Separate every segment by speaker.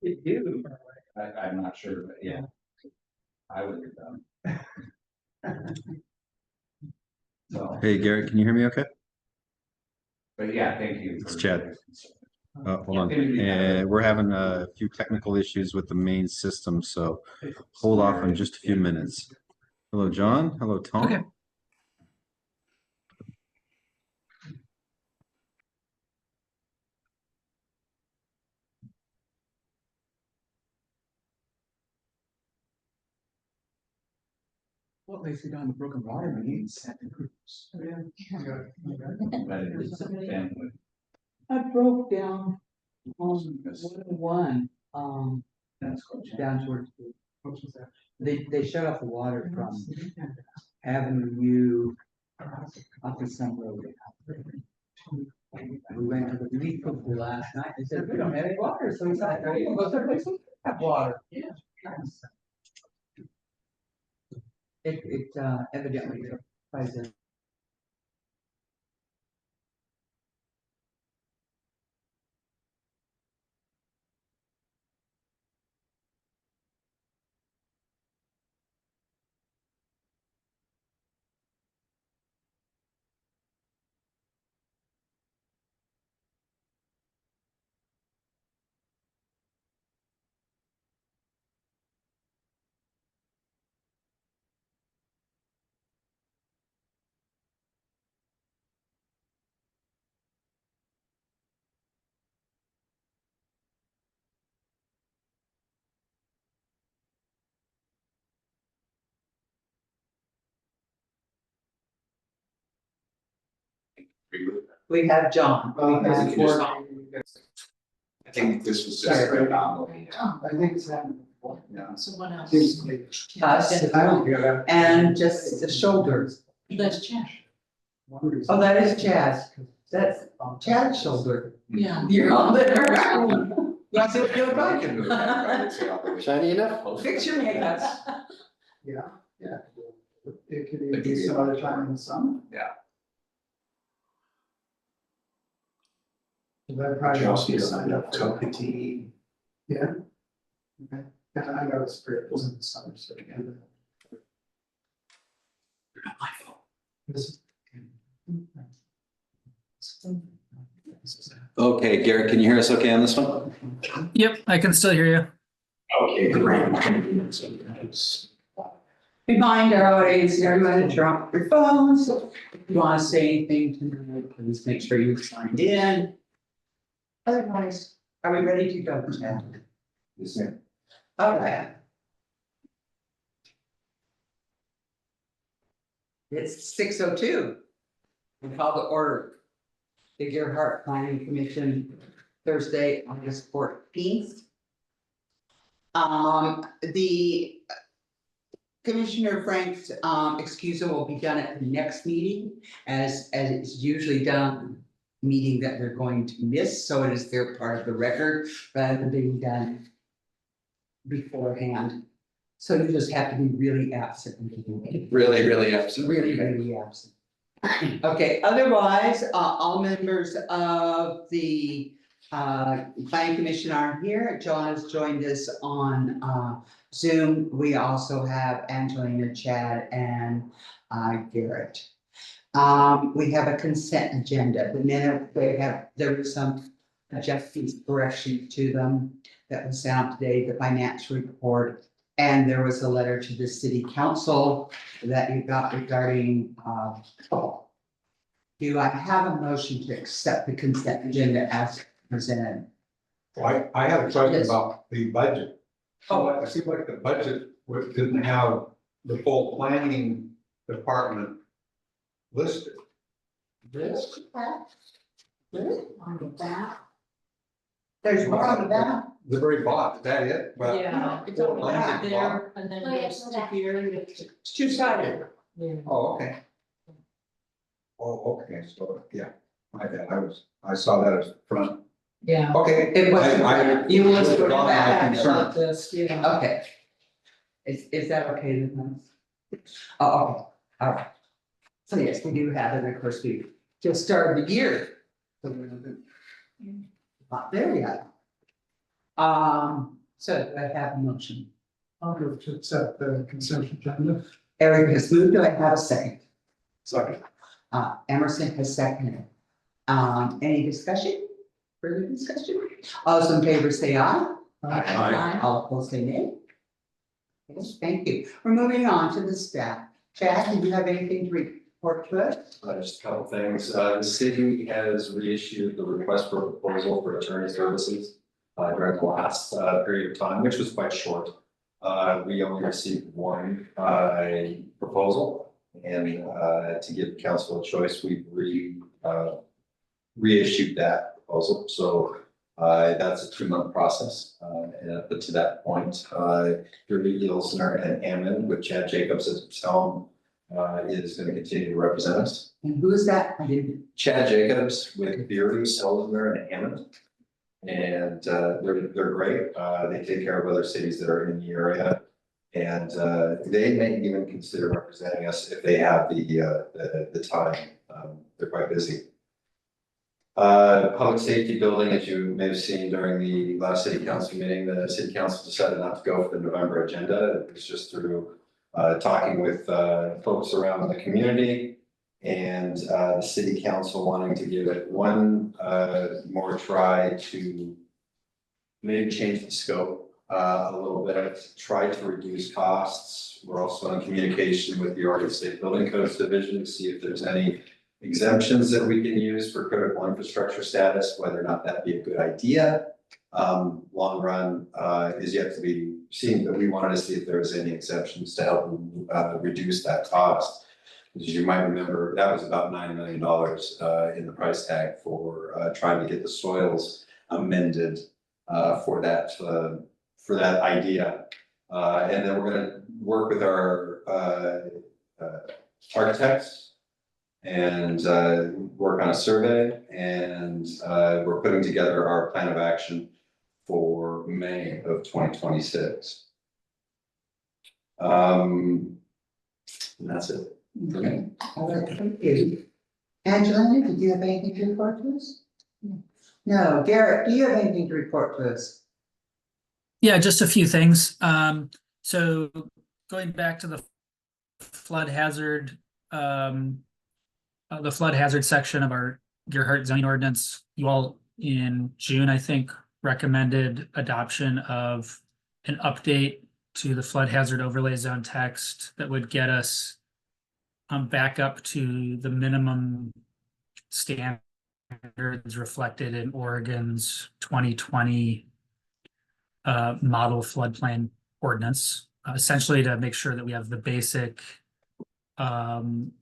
Speaker 1: You do.
Speaker 2: I'm not sure, but yeah. I would get done. So,
Speaker 3: Hey, Garrett, can you hear me okay?
Speaker 2: but yeah, thank you.
Speaker 3: It's Chad. Hold on. We're having a few technical issues with the main system, so hold off on just a few minutes. Hello, John. Hello, Tom.
Speaker 1: Okay. Well, they sit on the broken water mains. I broke down on 101, down towards they shut off the water from Avenue U up to some road. We went to the relief pool last night. They said, we don't have any water, so we thought, oh, we'll go someplace we have water. Yeah. It evidently ties in. We have John.
Speaker 2: I think this was just an anomaly.
Speaker 1: I think it's happened before.
Speaker 2: Yeah.
Speaker 4: Someone else.
Speaker 1: Us, and just the shoulders.
Speaker 4: That's Chad.
Speaker 1: Oh, that is Chad's. That's Chad's shoulder.
Speaker 4: Yeah.
Speaker 1: You're on there.
Speaker 4: Yeah.
Speaker 1: So you're
Speaker 2: I can move that, right, it's the other way.
Speaker 3: Shiny enough?
Speaker 1: Fix your makeup.
Speaker 5: Yeah. It could even be some other time in the summer.
Speaker 2: Yeah.
Speaker 5: That probably
Speaker 2: Chelsea
Speaker 5: also
Speaker 2: signed up to PT.
Speaker 5: Yeah. Okay, and I know it's pretty, it was in the summer, so again.
Speaker 2: My fault.
Speaker 5: This.
Speaker 3: Okay, Garrett, can you hear us okay on this one?
Speaker 6: Yep, I can still hear you.
Speaker 2: Okay, great.
Speaker 1: Remind our audience, everyone to drop your phones. If you want to say anything tonight, please make sure you signed in. Otherwise, are we ready to go, Chad?
Speaker 2: Yes, ma'am.
Speaker 1: Okay. It's 6:02. We call the order. The Gerhart Planning Commission, Thursday, August 14th. The Commissioner Frank's excusal will be done at the next meeting, as it's usually done, meeting that they're going to miss, so it is their part of the record rather than being done beforehand. So you just have to be really absent.
Speaker 3: Really, really absent.
Speaker 1: Really, really absent. Okay, otherwise, all members of the planning commission are here. John has joined us on Zoom. We also have Angelina, Chad, and Garrett. We have a consent agenda. The minute there were some adjustments, corrections to them that was sent out today, the financial report. And there was a letter to the city council that you got regarding, do I have a motion to accept the consent agenda as presented?
Speaker 7: Well, I have a question
Speaker 1: Yes.
Speaker 7: about the budget.
Speaker 1: Oh.
Speaker 7: It seems like the budget didn't have the full planning department listed.
Speaker 1: This?
Speaker 4: On the back.
Speaker 1: There's more on the back.
Speaker 7: The very bottom, is that it? Well,
Speaker 4: Yeah, it's
Speaker 7: full
Speaker 4: on the
Speaker 7: planning
Speaker 4: back
Speaker 7: is
Speaker 4: there, and then
Speaker 8: Oh, yeah,
Speaker 4: goes
Speaker 8: so
Speaker 4: to
Speaker 8: that-
Speaker 4: here, and it's-
Speaker 1: It's two-sided.
Speaker 4: yeah.
Speaker 7: Oh, okay. Oh, okay, so, yeah, my bad, I saw that as front,
Speaker 4: Yeah.
Speaker 7: okay.
Speaker 1: It was,
Speaker 7: I-
Speaker 1: you want to go
Speaker 7: Not my
Speaker 1: back.
Speaker 7: concern.
Speaker 4: About this, yeah.
Speaker 1: Okay. Is that okay with us? Oh, okay, all right. So yes, we do have it, of course, we just started the year. So we're gonna do- There we go. So do I have a motion?
Speaker 5: I'll move to accept the consent agenda.
Speaker 1: Eric has moved, do I have a second?
Speaker 2: Second.
Speaker 1: Emerson has seconded. Any discussion? Further discussion? All those in favor say aye.
Speaker 2: Aye.
Speaker 1: All opposed say nay. Yes, thank you. We're moving on to the staff. Chad, do you have anything to report to us?
Speaker 8: Just a couple things. The city has reissued the request for proposal for attorney services during the last period of time, which was quite short. We only received one proposal, and to give council a choice, we've reissued that proposal. So that's a 2-month process. But to that point, Drew Yelsner and Hammond with Chad Jacobs at the helm is going to continue to represent us.
Speaker 1: And who is that? I didn't.
Speaker 8: Chad Jacobs with Beardy, Selzner, and Hammond. And they're great. They take care of other cities that are in the area. And they may even consider representing us if they have the time. They're quite busy. Public safety building, as you may have seen during the last city council meeting, the city council decided not to go for the November agenda. It was just through talking with folks around the community and the city council wanting to give it one more try to maybe change the scope a little bit, try to reduce costs. We're also in communication with the Oregon State Building Codes Division to see if there's any exemptions that we can use for critical infrastructure status, whether or not that'd be a good idea. Long run is yet to be seen, but we wanted to see if there was any exceptions to help reduce that cost. As you might remember, that was about $9 million in the price tag for trying to get the soils amended for that idea. And then we're going to work with our architects and work on a survey, and we're putting together our plan of action for May of 2026. And that's it.
Speaker 1: Okay. All right, thank you. Angelina, did you have anything to report to us? No. Garrett, do you have anything to report to us?
Speaker 6: Yeah, just a few things. So going back to the flood hazard, section of our Gerhardt zoning ordinance, you all in June, I think, recommended adoption of an update to the flood hazard overlay zone text that would get us back up to the minimum standards reflected in Oregon's 2020 model floodplain ordinance, essentially to make sure that we have the basic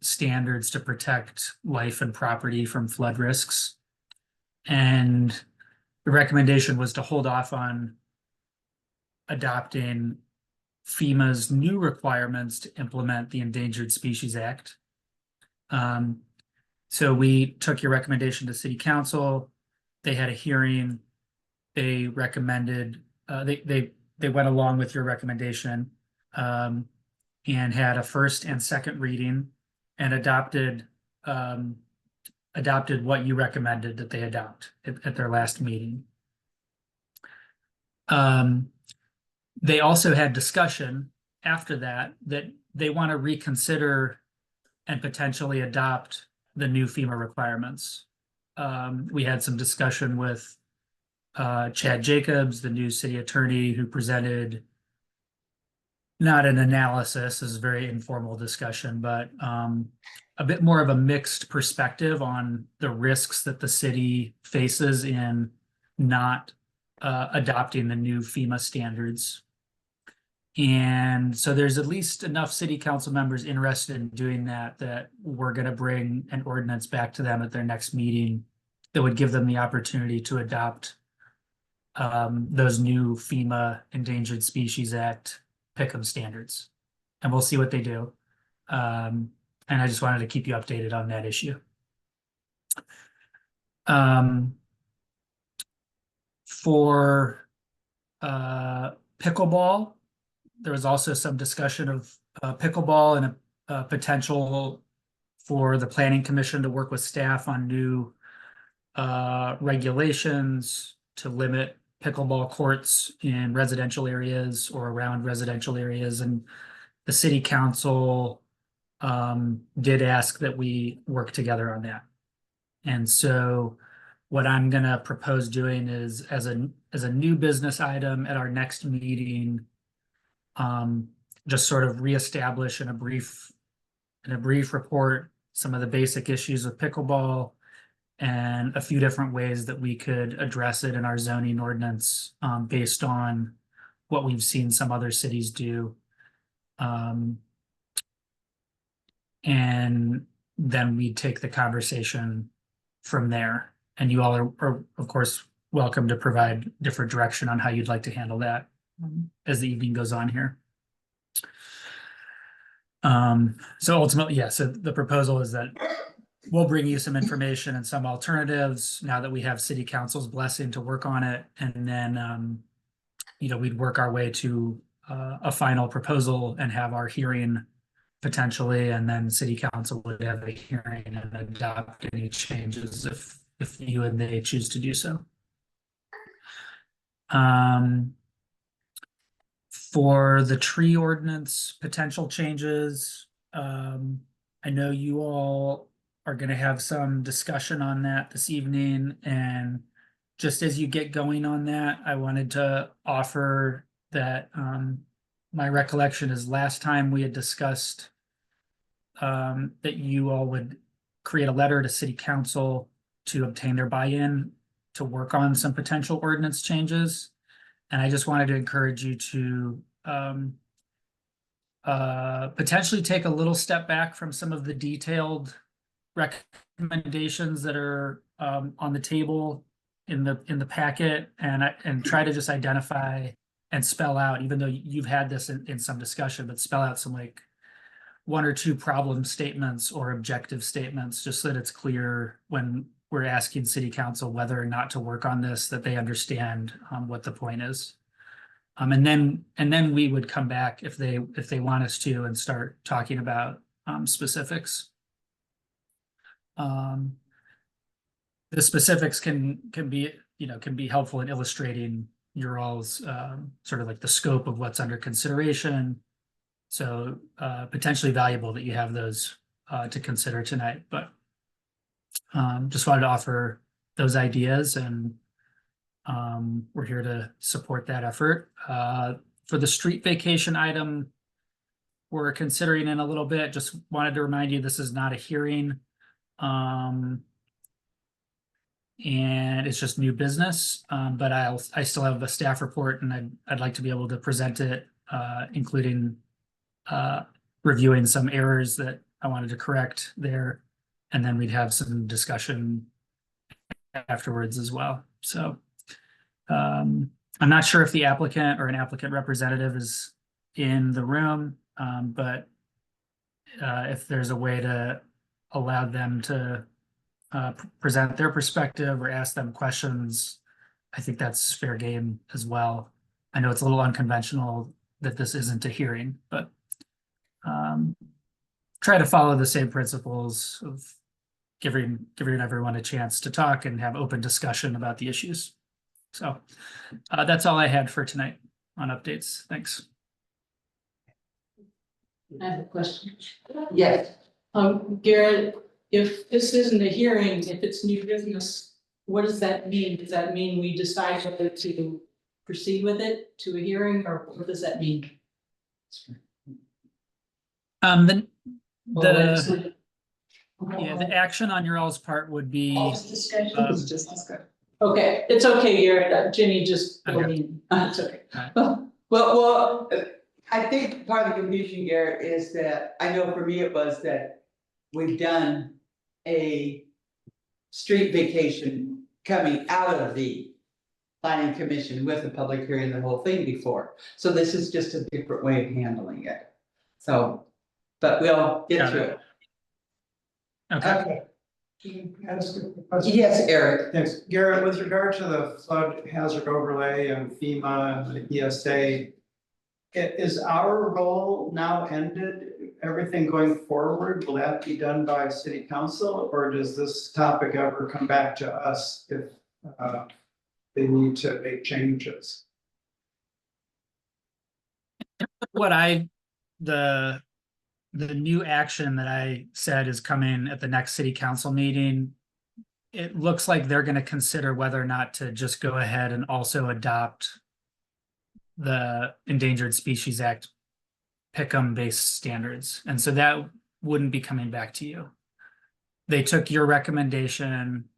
Speaker 6: standards to protect life and property from flood risks. And the recommendation was to hold off on adopting FEMA's new requirements to implement the Endangered Species Act. So we took your recommendation to City Council. They had a hearing. They recommended, they went along with your recommendation and had a first and second reading and adopted what you recommended that they adopt at their last meeting. They also had discussion after that they want to reconsider and potentially adopt the new FEMA requirements. We had some discussion with Chad Jacobs, the new city attorney, who presented not an analysis, is a very informal discussion, but a bit more of a mixed perspective on the risks that the city faces in not adopting the new FEMA standards. And so there's at least enough city council members interested in doing that we're going to bring an ordinance back to them at their next meeting that would give them the opportunity to adopt those new FEMA Endangered Species Act pick-em standards. And we'll see what they do. And I just wanted to keep you updated on that issue. For pickleball, there was also some discussion of pickleball and a potential for the Planning Commission to work with staff on new regulations to limit pickleball courts in residential areas or around residential areas, and the city council did ask that we work together on that. And so what I'm gonna propose doing is as a new business item at our next meeting, just sort of reestablish in a brief report some of the basic issues with pickleball and a few different ways that we could address it in our zoning ordinance, based on what we've seen some other cities do. And then we take the conversation from there. And you all are of course welcome to provide different direction on how you'd like to handle that as the evening goes on here. So ultimately, yeah, so the proposal is that we'll bring you some information and some alternatives now that we have city council's blessing to work on it. And then, we'd work our way to a final proposal and have our hearing potentially, and then city council would have a hearing and adopt any changes if you and they choose to do so. For the tree ordinance potential changes, I know you all are going to have some discussion on that this evening, and just as you get going on that, I wanted to offer that my recollection is last time we had discussed that you all would create a letter to city council to obtain their buy-in to work on some potential ordinance changes. And I just wanted to encourage you to potentially take a little step back from some of the detailed recommendations that are on the table in the packet, and try to just identify and spell out, even though you've had this in some discussion, but spell out some like one or two problem statements or objective statements, just so that it's clear when we're asking city council whether or not to work on this, that they understand what the point is. And then we would come back if they want us to and start talking about specifics. The specifics can be helpful in illustrating your all's sort of like the scope of what's under consideration. So potentially valuable that you have those to consider tonight, but just wanted to offer those ideas, and we're here to support that effort. For the street vacation item, we're considering in a little bit. Just wanted to remind you, this is not a hearing. And it's just new business, but I still have a staff report, and I'd like to be able to present it, including reviewing some errors that I wanted to correct there, and then we'd have some discussion afterwards as well. So I'm not sure if the applicant or an applicant representative is in the room, but if there's a way to allow them to present their perspective or ask them questions, I think that's fair game as well. I know it's a little unconventional that this isn't a hearing, but try to follow the same principles of giving everyone a chance to talk and have open discussion about the issues. So that's all I had for tonight on updates. Thanks.
Speaker 4: I have a question.
Speaker 1: Yes.
Speaker 4: Garrett, if this isn't a hearing, if it's new business, what does that mean? Does that mean we decide whether to proceed with it to a hearing, or what does that mean?
Speaker 6: The action on your all's part would be
Speaker 4: Okay, it's okay, Garrett. Ginny just.
Speaker 6: Okay.
Speaker 4: It's okay.
Speaker 1: Well, I think part of the confusion, Garrett, is that, I know for me it was that we've done a street vacation coming out of the planning commission with the public hearing, the whole thing before. So this is just a different way of handling it. So, but we'll get
Speaker 6: Got
Speaker 1: through
Speaker 6: it.
Speaker 1: it.
Speaker 6: Okay.
Speaker 5: Can I ask a question?
Speaker 1: Yes, Eric.
Speaker 5: Thanks. Garrett, with regard to the flood hazard overlay and FEMA and the ESA, is our role now ended? Everything going forward, will that be done by city council, or does this topic ever come back to us if they need to make changes.
Speaker 6: The new action that I said is coming at the next city council meeting. It looks like they're gonna consider whether or not to just go ahead and also adopt the Endangered Species Act pick'em based standards, and so that wouldn't be coming back to you. They took your recommendation,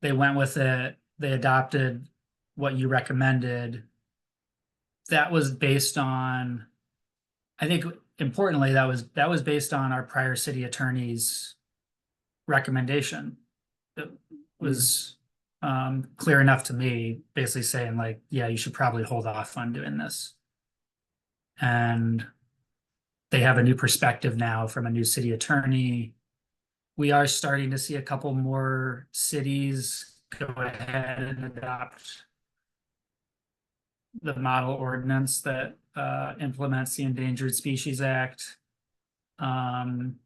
Speaker 6: they went with it, they adopted what you recommended. That was based on, I think importantly, that was based on our prior city attorney's recommendation. It was clear enough to me, basically saying like, yeah, you should probably hold off on doing this. And they have a new perspective now from a new city attorney. We are starting to see a couple more cities go ahead and adopt the model ordinance that implements the Endangered Species Act. And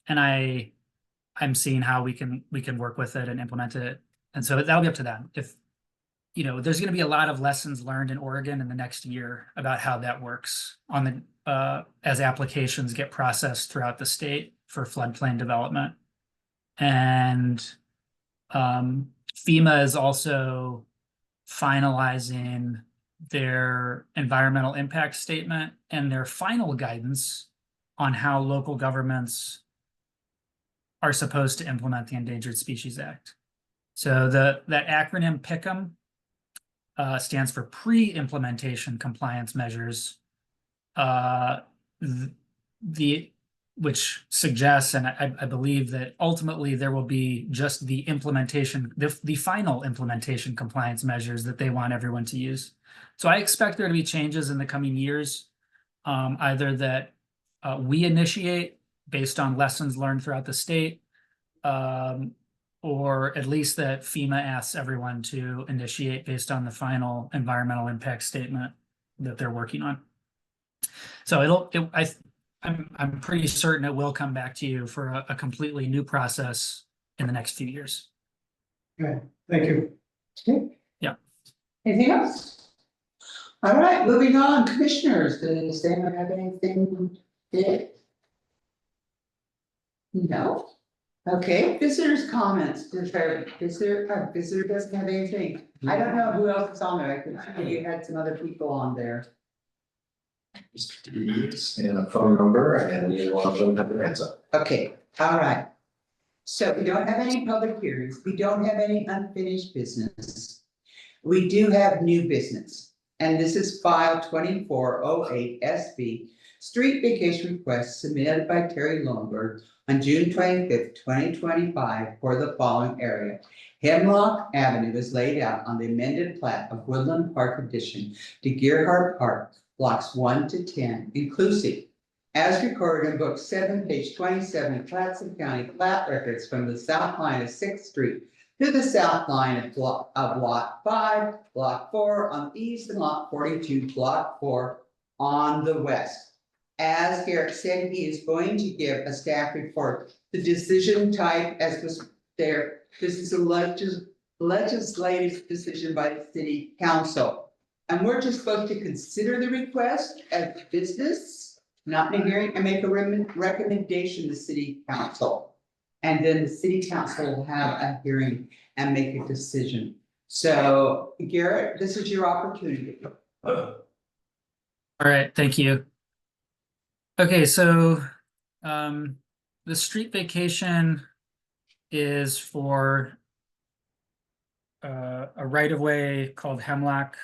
Speaker 6: I'm seeing how we can work with it and implement it. And so that'll be up to them. If, you know, there's gonna be a lot of lessons learned in Oregon in the next year about how that works on the as applications get processed throughout the state for floodplain development. And FEMA is also finalizing their environmental impact statement and their final guidance on how local governments are supposed to implement the Endangered Species Act. So that acronym PICM stands for Pre-Implementation Compliance Measures. Which suggests, and I believe that ultimately there will be just the implementation, the final implementation compliance measures that they want everyone to use. So I expect there to be changes in the coming years, either that we initiate based on lessons learned throughout the state, or at least that FEMA asks everyone to initiate based on the final environmental impact statement that they're working on. So I'm pretty certain it will come back to you for a completely new process in the next few years.
Speaker 5: Okay, thank you.
Speaker 6: Yeah.
Speaker 1: Anything else? All right, moving on, commissioners, does anyone have anything? No? Okay, visitors' comments, visitor doesn't have anything. I don't know who else is on there, I could see you had some other people on there.
Speaker 8: And a phone number, and you want them to have their hands up.
Speaker 1: Okay, all right. So we don't have any public hearings, we don't have any unfinished business. We do have new business, and this is file 2408 SB, street vacation request submitted by Terry Lowenberg on June 25th, 2025 for the following area. Hemlock Avenue is laid out on the amended plat of Woodland Park addition to Gerhardt Park, blocks 1 to 10, inclusive, as recorded in book 7, page 27, Clatsop County plat records from the south line of 6th Street to the south line of lot 5, block 4 on the east, and lot 42, block 4 on the west. As Garrett said, he is going to give a staff report. The decision type, as was there, this is a legislative decision by the city council. And we're just supposed to consider the request as business, not in a hearing, and make a recommendation to city council. And then the city council will have a hearing and make a decision. So Garrett, this is your opportunity.
Speaker 6: All right, thank you. Okay, so the street vacation is for a right-of-way called Hemlock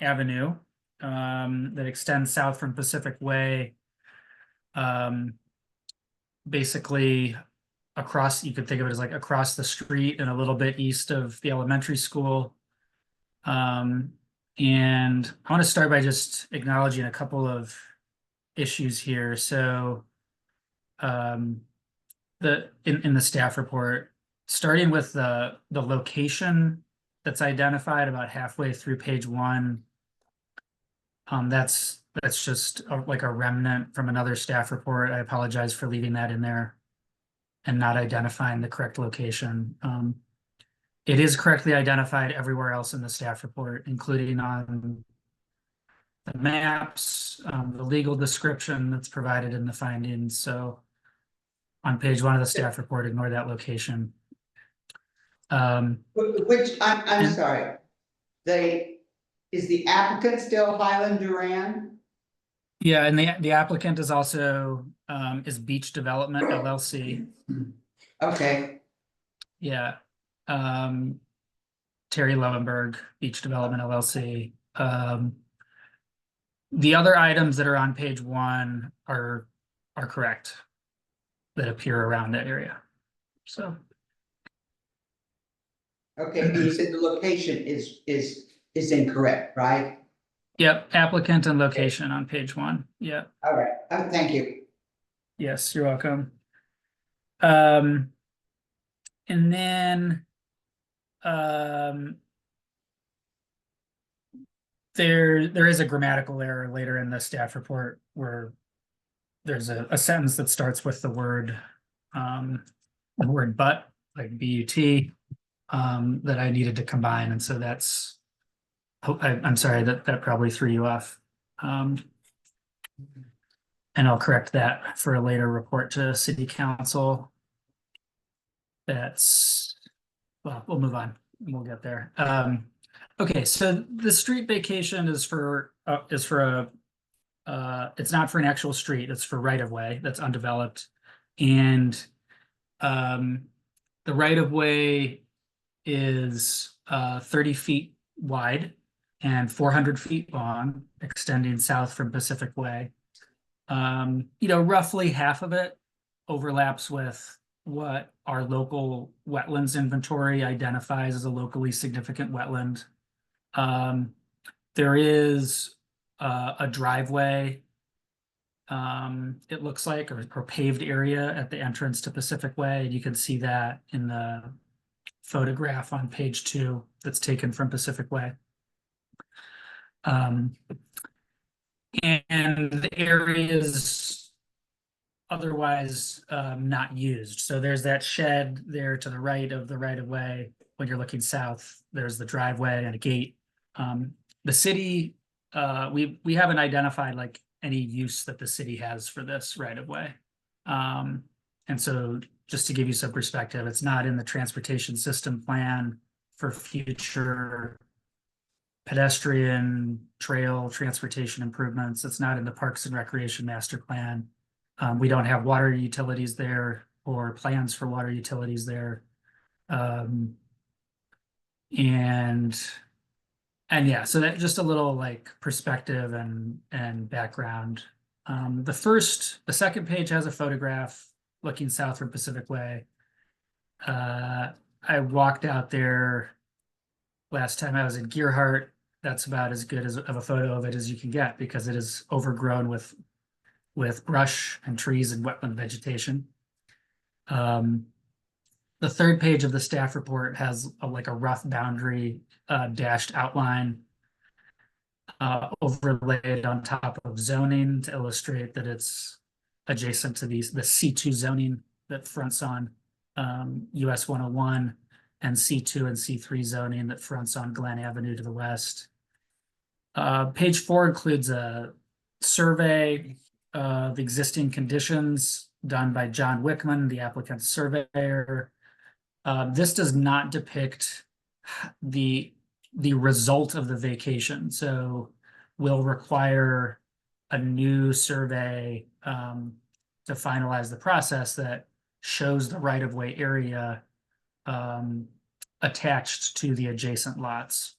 Speaker 6: Avenue that extends south from Pacific Way, basically across, you could think of it as like across the street and a little bit east of the elementary school. And I want to start by just acknowledging a couple of issues here. So in the staff report, starting with the location that's identified about halfway through page 1. That's just like a remnant from another staff report. I apologize for leaving that in there and not identifying the correct location. It is correctly identified everywhere else in the staff report, including on the maps, the legal description that's provided in the findings, so on page 1 of the staff report, ignore that location.
Speaker 1: Which, I'm
Speaker 6: And-
Speaker 1: sorry, is the applicant still Highland Duran?
Speaker 6: Yeah, and the applicant is also, is Beach Development LLC.
Speaker 1: Okay,
Speaker 6: Yeah. Terry Lowenberg, Beach Development LLC. The other items that are on page 1 are correct. That appear around that area. So,
Speaker 1: okay, and you said the location is incorrect, right?
Speaker 6: yep, applicant and location on page 1. Yeah,
Speaker 1: All right, thank you.
Speaker 6: yes, you're welcome. And then, there is a grammatical error later in the staff report where there's a sentence that starts with the word but, like BUT, that I needed to combine, and so that's, I'm sorry, that probably threw you off. And I'll correct that for a later report to city council. That's, well, we'll move on, we'll get there. Okay, so the street vacation is for a, it's not for an actual street, it's for right of way that's undeveloped. And the right of way is 30 feet wide and 400 feet long, extending south from Pacific Way. Roughly half of it overlaps with what our local wetlands inventory identifies as a locally significant wetland. There is a driveway, it looks like, or paved area at the entrance to Pacific Way. You can see that in the photograph on page 2 that's taken from Pacific Way. And the area is otherwise not used. So there's that shed there to the right of the right of way. When you're looking south, there's the driveway and a gate. The city, we haven't identified like any use that the city has for this right of way. And so just to give you some perspective, it's not in the transportation system plan for future pedestrian trail transportation improvements. It's not in the Parks and Recreation Master Plan. We don't have water utilities there or plans for water utilities there. And yeah, so that just a little like perspective and background. The second page has a photograph looking south from Pacific Way. I walked out there last time I was in Gearhart. That's about as good of a photo of it as you can get because it is overgrown with brush and trees and wetland vegetation. The third page of the staff report has like a rough boundary dashed outline overlaid on top of zoning to illustrate that it's adjacent to the C2 zoning that fronts on US 101 and C2 and C3 zoning that fronts on Glen Avenue to the west. Page 4 includes a survey of existing conditions done by John Wickman, the applicant's surveyor. This does not depict the result of the vacation, so we'll require a new survey to finalize the process that shows the right-of-way area attached to the adjacent lots.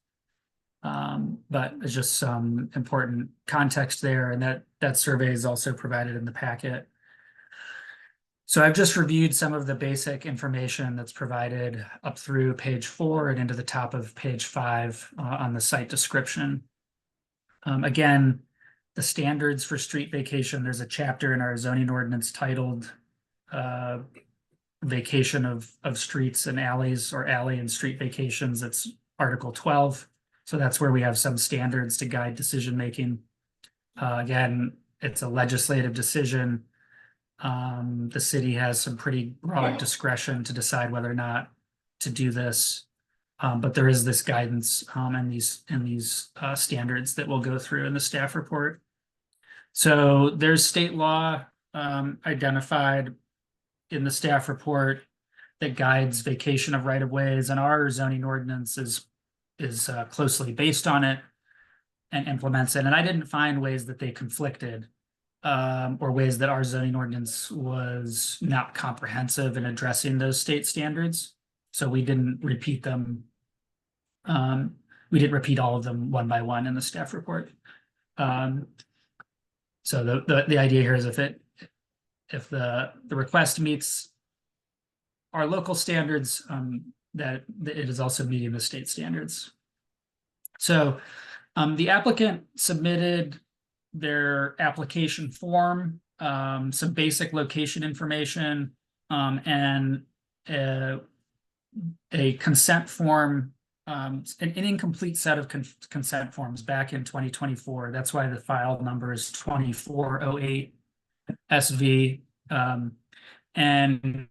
Speaker 6: But it's just some important context there, and that survey is also provided in the packet. So I've just reviewed some of the basic information that's provided up through page 4 and into the top of page 5 on the site description. Again, the standards for street vacation, there's a chapter in our zoning ordinance titled vacation of streets and alleys, or alley and street vacations. It's Article 12. So that's where we have some standards to guide decision-making. Again, it's a legislative decision. The city has some pretty broad discretion to decide whether or not to do this. But there is this guidance and these standards that we'll go through in the staff report. So there's state law identified in the staff report that guides vacation of right of ways, and our zoning ordinance is closely based on it and implements it. And I didn't find ways that they conflicted or ways that our zoning ordinance was not comprehensive in addressing those state standards. So we didn't repeat them. We didn't repeat all of them one by one in the staff report. So the idea here is if the request meets our local standards, that it is also meeting the state standards. So the applicant submitted their application form, some basic location information, and a consent form, an incomplete set of consent forms back in 2024. That's why the file number is 2408 SV. And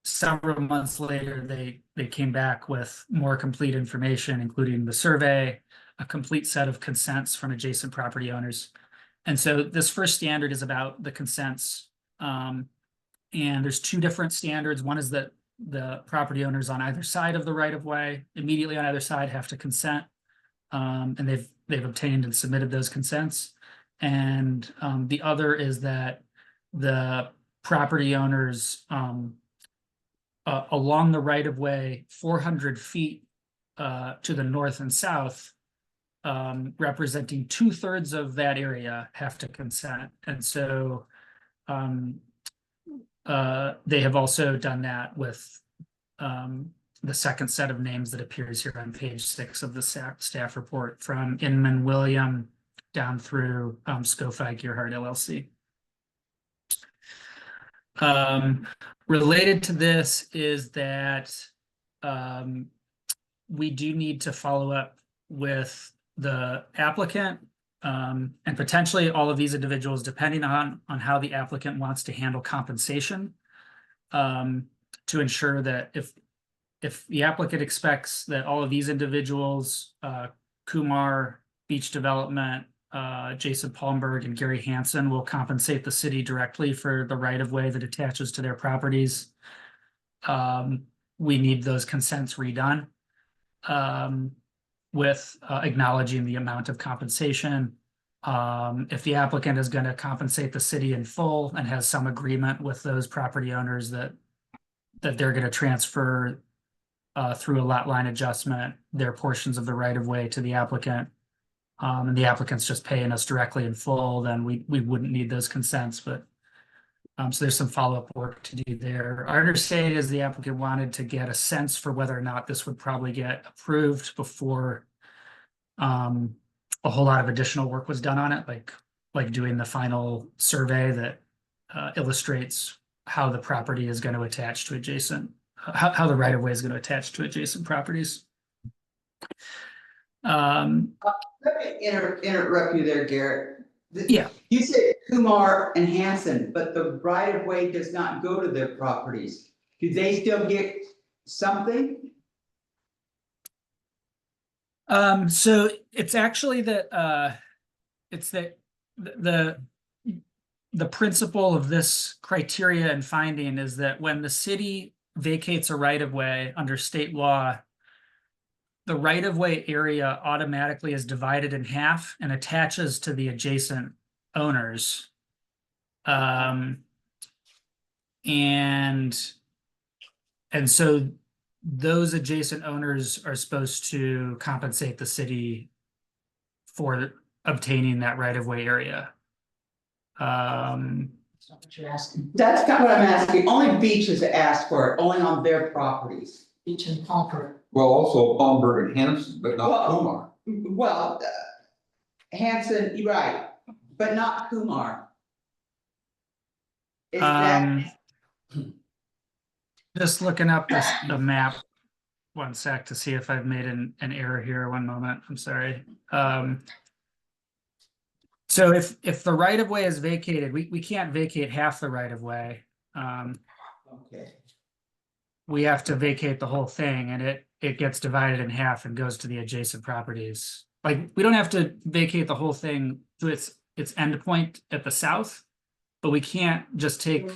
Speaker 6: several months later, they came back with more complete information, including the survey, a complete set of consents from adjacent property owners. And so this first standard is about the consents. And there's two different standards. One is that the property owners on either side of the right of way, immediately on either side, have to consent. And they've obtained and submitted those consents. And the other is that the property owners along the right of way 400 feet to the north and south, representing 2/3 of that area, have to consent. And so they have also done that with the second set of names that appears here on page 6 of the staff report, from Inman William down through Scofi Gearhart LLC. Related to this is that we do need to follow up with the applicant and potentially all of these individuals, depending on how the applicant wants to handle compensation, to ensure that if the applicant expects that all of these individuals, Kumar, Beach Development, Jason Palmberg, and Gary Hansen, will compensate the city directly for the right-of-way that attaches to their properties, we need those consents redone with acknowledging the amount of compensation. If the applicant is going to compensate the city in full and has some agreement with those property owners that they're going to transfer through a lot line adjustment their portions of the right-of-way to the applicant, and the applicant's just paying us directly in full, then we wouldn't need those consents. But so there's some follow-up work to do there. Our understanding is the applicant wanted to get a sense for whether or not this would probably get approved before a whole lot of additional work was done on it, like doing the final survey that illustrates how the property is going to attach to adjacent, how the right-of-way is going to attach to adjacent properties.
Speaker 1: Let me interrupt you there, Garrett.
Speaker 6: Yeah.
Speaker 1: You said Kumar and Hansen, but the right of way does not go to their properties. Do they still get something?
Speaker 6: So it's actually that it's that the principle of this criteria and finding is that when the city vacates a right of way under state law, the right of way area automatically is divided in half and attaches to the adjacent owners. And so those adjacent owners are supposed to compensate the city for obtaining that right of way area.
Speaker 4: That's not what you're asking.
Speaker 1: That's not what I'm asking. Only Beach has asked for it, only on their properties.
Speaker 4: Beach and Palmer.
Speaker 7: Well, also Palmberg and Hanson, but not
Speaker 1: Well,
Speaker 7: Kumar.
Speaker 1: Well, Hansen, you're right, but not Kumar. Is that,
Speaker 6: Just looking up the map, one sec, to see if I've made an error here. One moment, I'm sorry. So if the right of way is vacated, we can't vacate half the right of way.
Speaker 1: okay.
Speaker 6: we have to vacate the whole thing and it gets divided in half and goes to the adjacent properties. Like, we don't have to vacate the whole thing to its end point at the south, but we can't just take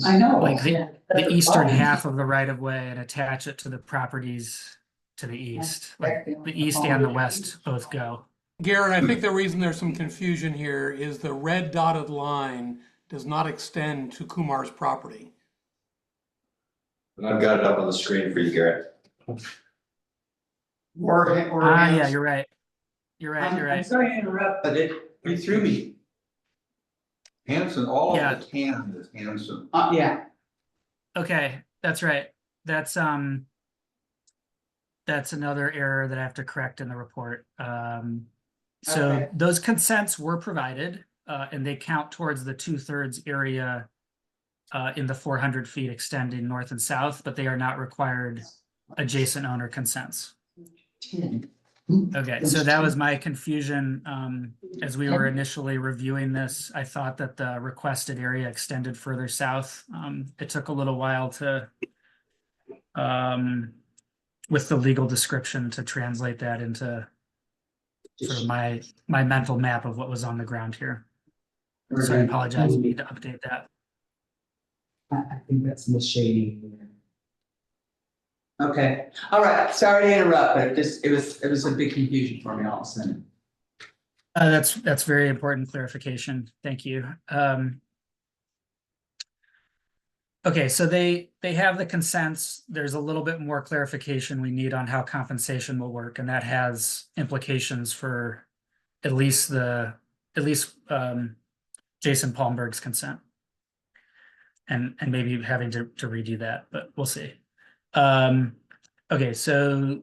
Speaker 1: I know.
Speaker 6: like
Speaker 1: Yeah, that's
Speaker 6: the eastern
Speaker 1: problem.
Speaker 6: half of the right of way and attach it to the properties to the east. Like, the east and the west both go.
Speaker 2: Garrett, I think the reason there's some confusion here is the red dotted line does not extend to Kumar's property.
Speaker 8: And I've got it up on the screen for you, Garrett.
Speaker 5: Or
Speaker 6: Yeah,
Speaker 5: Hans-
Speaker 6: you're right. You're right, you're
Speaker 1: I'm
Speaker 6: right.
Speaker 1: sorry to interrupt, but you threw me.
Speaker 7: Hanson, all
Speaker 6: Yeah.
Speaker 7: of the tan is Hanson.
Speaker 1: Yeah,
Speaker 6: Okay, that's right. That's another error that I have to correct in the report. So
Speaker 1: Okay.
Speaker 6: those consents were provided, and they count towards the 2/3 area in the 400 feet extending north and south, but they are not required adjacent owner consents. Okay, so that was my confusion. As we were initially reviewing this, I thought that the requested area extended further south. It took a little while to, with the legal description, to translate that into sort of my mental map of what was on the ground here. So I apologize, we need to update that.
Speaker 1: I think that's the shading. Okay, all right, sorry to interrupt, but it was a big confusion for me all of a sudden.
Speaker 6: That's very important clarification. Thank you. Okay, so they have the consents. There's a little bit more clarification we need on how compensation will work, and that has implications for at least Jason Palmberg's consent. And maybe having to redo that, but we'll see. Okay, so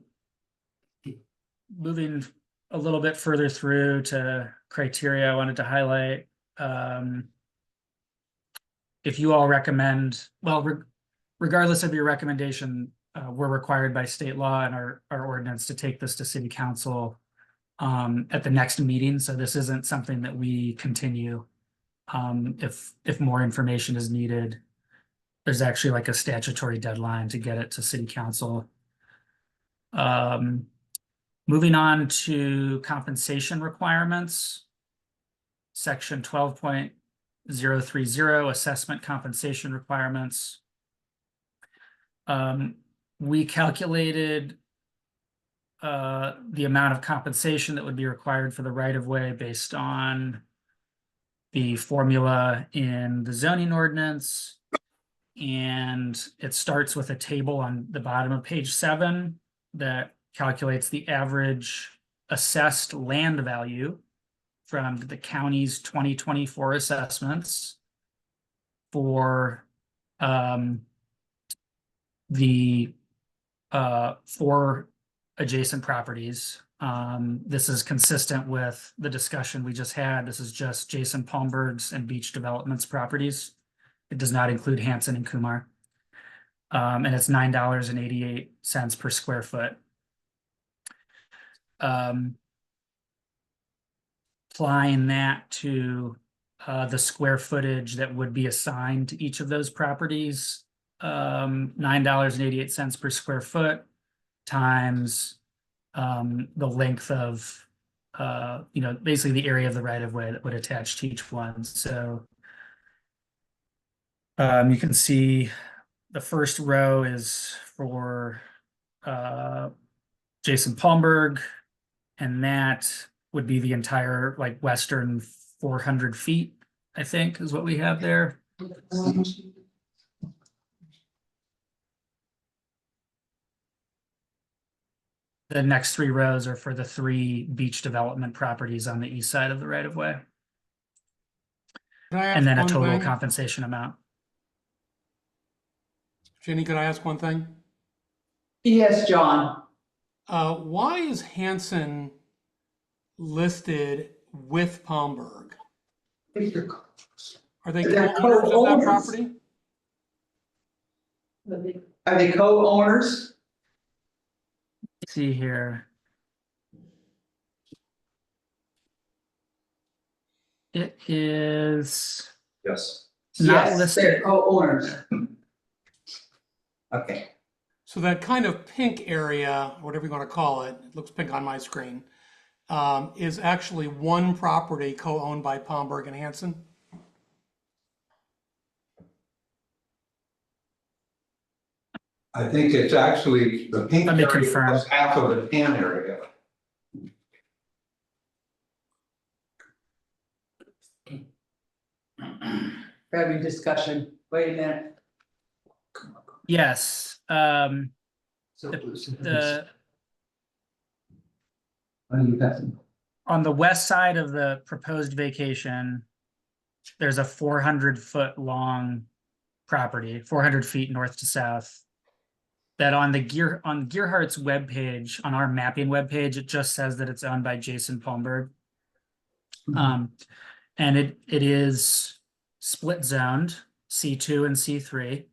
Speaker 6: moving a little bit further through to criteria I wanted to highlight. If you all recommend, well, regardless of your recommendation, we're required by state law and our ordinance to take this to city council at the next meeting. So this isn't something that we continue. If more information is needed, there's actually like a statutory deadline to get it to city council. Moving on to compensation requirements. Section 12.030 assessment compensation requirements. We calculated the amount of compensation that would be required for the right of way based on the formula in the zoning ordinance. And it starts with a table on the bottom of page 7 that calculates the average assessed land value from the county's 2024 assessments for the 4 adjacent properties. This is consistent with the discussion we just had. This is just Jason Palmberg's and Beach Development's properties. It does not include Hanson and Kumar. And it's $9.88 per square foot. Applying that to the square footage that would be assigned to each of those properties, $9.88 per square foot times the length of basically the area of the right of way that would attach to each one. So you can see the first row is for Jason Palmberg, and that would be the entire like western 400 feet, I think is what we have there. The next 3 rows are for the 3 beach development properties on the east side of the right of way.
Speaker 2: Can I ask
Speaker 6: And then a
Speaker 2: one
Speaker 6: total
Speaker 2: thing?
Speaker 6: compensation amount.
Speaker 2: Jenny, could I ask one thing?
Speaker 1: Yes, John.
Speaker 2: Why is Hanson listed with Palmberg? Are they
Speaker 1: They're
Speaker 2: co-owners of that
Speaker 1: co-owners.
Speaker 2: property?
Speaker 1: Are they co-owners?
Speaker 6: Let's see here. It is
Speaker 8: Yes.
Speaker 6: not
Speaker 1: Yes,
Speaker 6: listed.
Speaker 1: they're co-owners. Okay,
Speaker 2: So that kind of pink area, whatever you want to call it, it looks pink on my screen, is actually one property co-owned by Palmberg and Hanson.
Speaker 7: I think it's actually the pink
Speaker 6: Let me
Speaker 7: area
Speaker 6: confirm.
Speaker 7: plus half of the tan area.
Speaker 1: we're having discussion. Wait a minute.
Speaker 6: Yes,
Speaker 1: So,
Speaker 6: the,
Speaker 1: the.
Speaker 6: on the west side of the proposed vacation, there's a 400-foot long property, 400 feet north to south. That on Gearhart's webpage, on our mapping webpage, it just says that it's owned by Jason Palmberg. And it is split zoned, C2 and C3.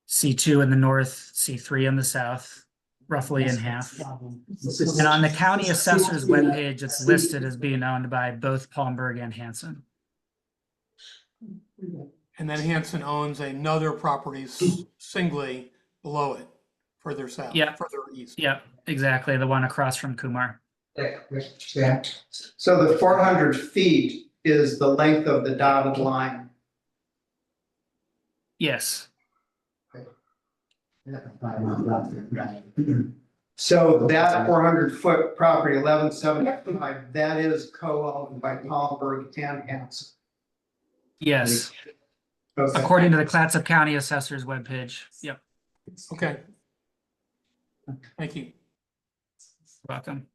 Speaker 6: C2 in the north, C3 in the south, roughly in half. And on the county assessor's webpage, it's listed as being owned by both Palmberg and Hanson.
Speaker 2: And then Hanson owns another property singly below it, further south,
Speaker 6: Yeah.
Speaker 2: further east.
Speaker 6: Yeah, exactly, the one across from Kumar.
Speaker 1: Yeah.
Speaker 5: So the 400 feet is the length of the dotted line.
Speaker 6: Yes,
Speaker 5: So that 400-foot property, 1175, that is co-owned by Palmberg and Hanson.
Speaker 6: yes,
Speaker 5: Okay.
Speaker 6: according to the Clatsop County Assessor's webpage. Yep,
Speaker 2: Okay. Thank you.
Speaker 6: welcome.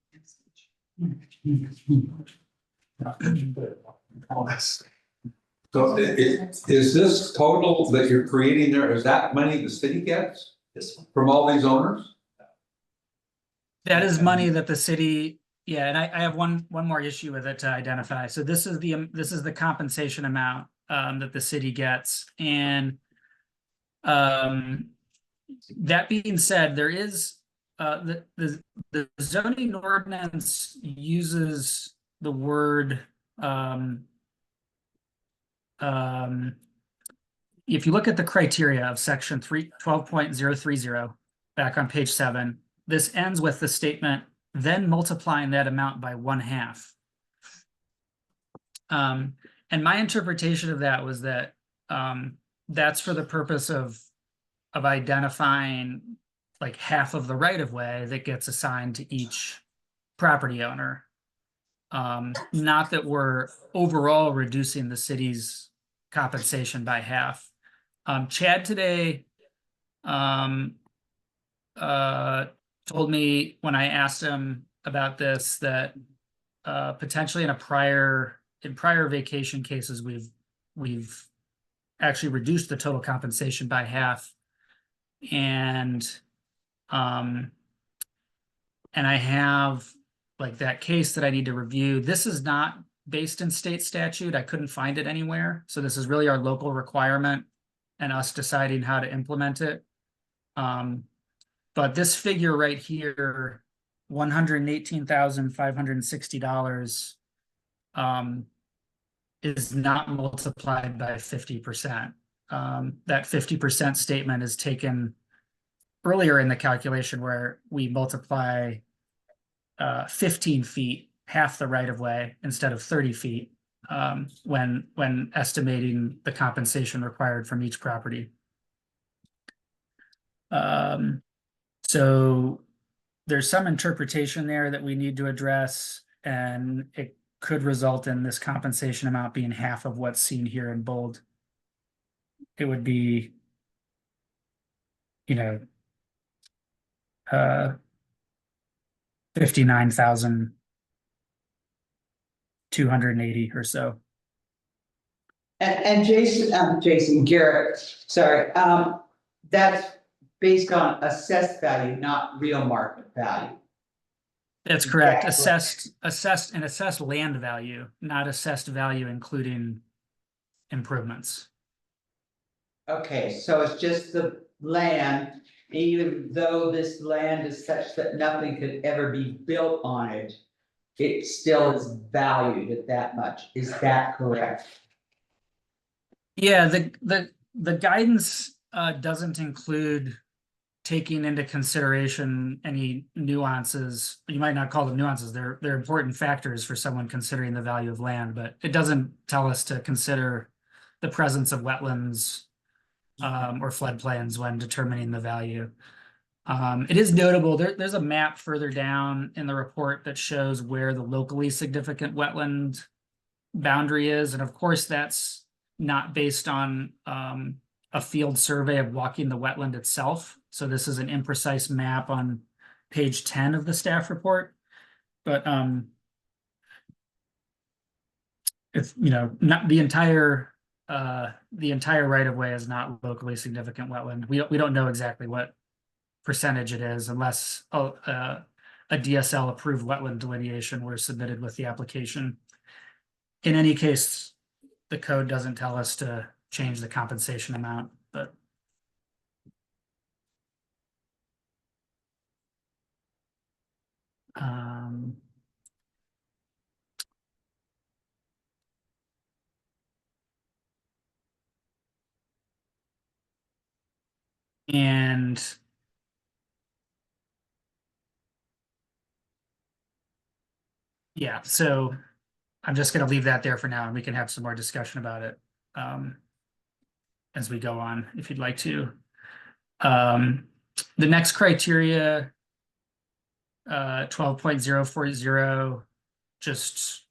Speaker 7: So is this total that you're creating there, is that money the city gets from all these owners?
Speaker 6: That is money that the city, yeah, and I have one more issue with it to identify. So this is the compensation amount that the city gets. And that being said, there is the zoning ordinance uses the word if you look at the criteria of section 12.030 back on page 7, this ends with the statement, then multiplying that amount by 1/2. And my interpretation of that was that that's for the purpose of identifying like half of the right of way that gets assigned to each property owner. Not that we're overall reducing the city's compensation by half. Chad today told me when I asked him about this that potentially in prior vacation cases we've actually reduced the total compensation by half, and I have like that case that I need to review. This is not based in state statute. I couldn't find it anywhere. So this is really our local requirement and us deciding how to implement it. But this figure right here, $118,560, is not multiplied by 50%. That 50% statement is taken earlier in the calculation where we multiply 15 feet, half the right of way, instead of 30 feet, when estimating the compensation required from each property. So there's some interpretation there that we need to address, and it could result in this compensation amount being half of what's seen here in bold. It would be, you know, 59,280 or so.
Speaker 1: And Jason Garrett, sorry, that's based on assessed value, not real market value.
Speaker 6: That's correct.
Speaker 1: Exactly.
Speaker 6: Assessed land value, not assessed value including improvements.
Speaker 1: Okay, so it's just the land, even though this land is such that nothing could ever be built on it, it still is valued at that much. Is that correct?
Speaker 6: Yeah, the guidance doesn't include taking into consideration any nuances. You might not call them nuances. They're important factors for someone considering the value of land, but it doesn't tell us to consider the presence of wetlands or floodplains when determining the value. It is notable, there's a map further down in the report that shows where the locally significant wetland boundary is, and of course, that's not based on a field survey of walking the wetland itself. So this is an imprecise map on page 10 of the staff report. But it's, you know, not the entire right of way is not locally significant wetland. We don't know exactly what percentage it is unless a DSL approved wetland delineation were submitted with the application. In any case, the code doesn't tell us to change the compensation amount, but and yeah, so I'm just going to leave that there for now, and we can have some more discussion about it as we go on, if you'd like to. The next criteria, 12.040, just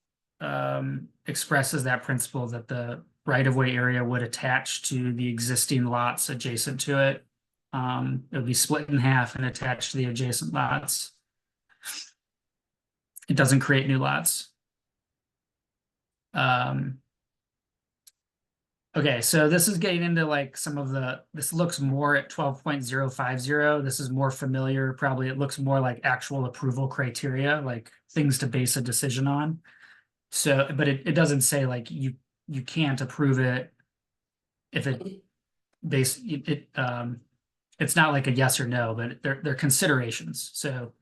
Speaker 6: expresses that principle that the right-of-way area would attach to the existing lots adjacent to it. It would be split in half and attached to the adjacent lots. It doesn't create new lots. Okay, so this is getting into like some of this looks more at 12.050. This is more familiar, probably it looks more like actual approval criteria, like things to base a decision on. So, but it doesn't say like you can't approve it if it's not like a yes or no, but they're considerations. So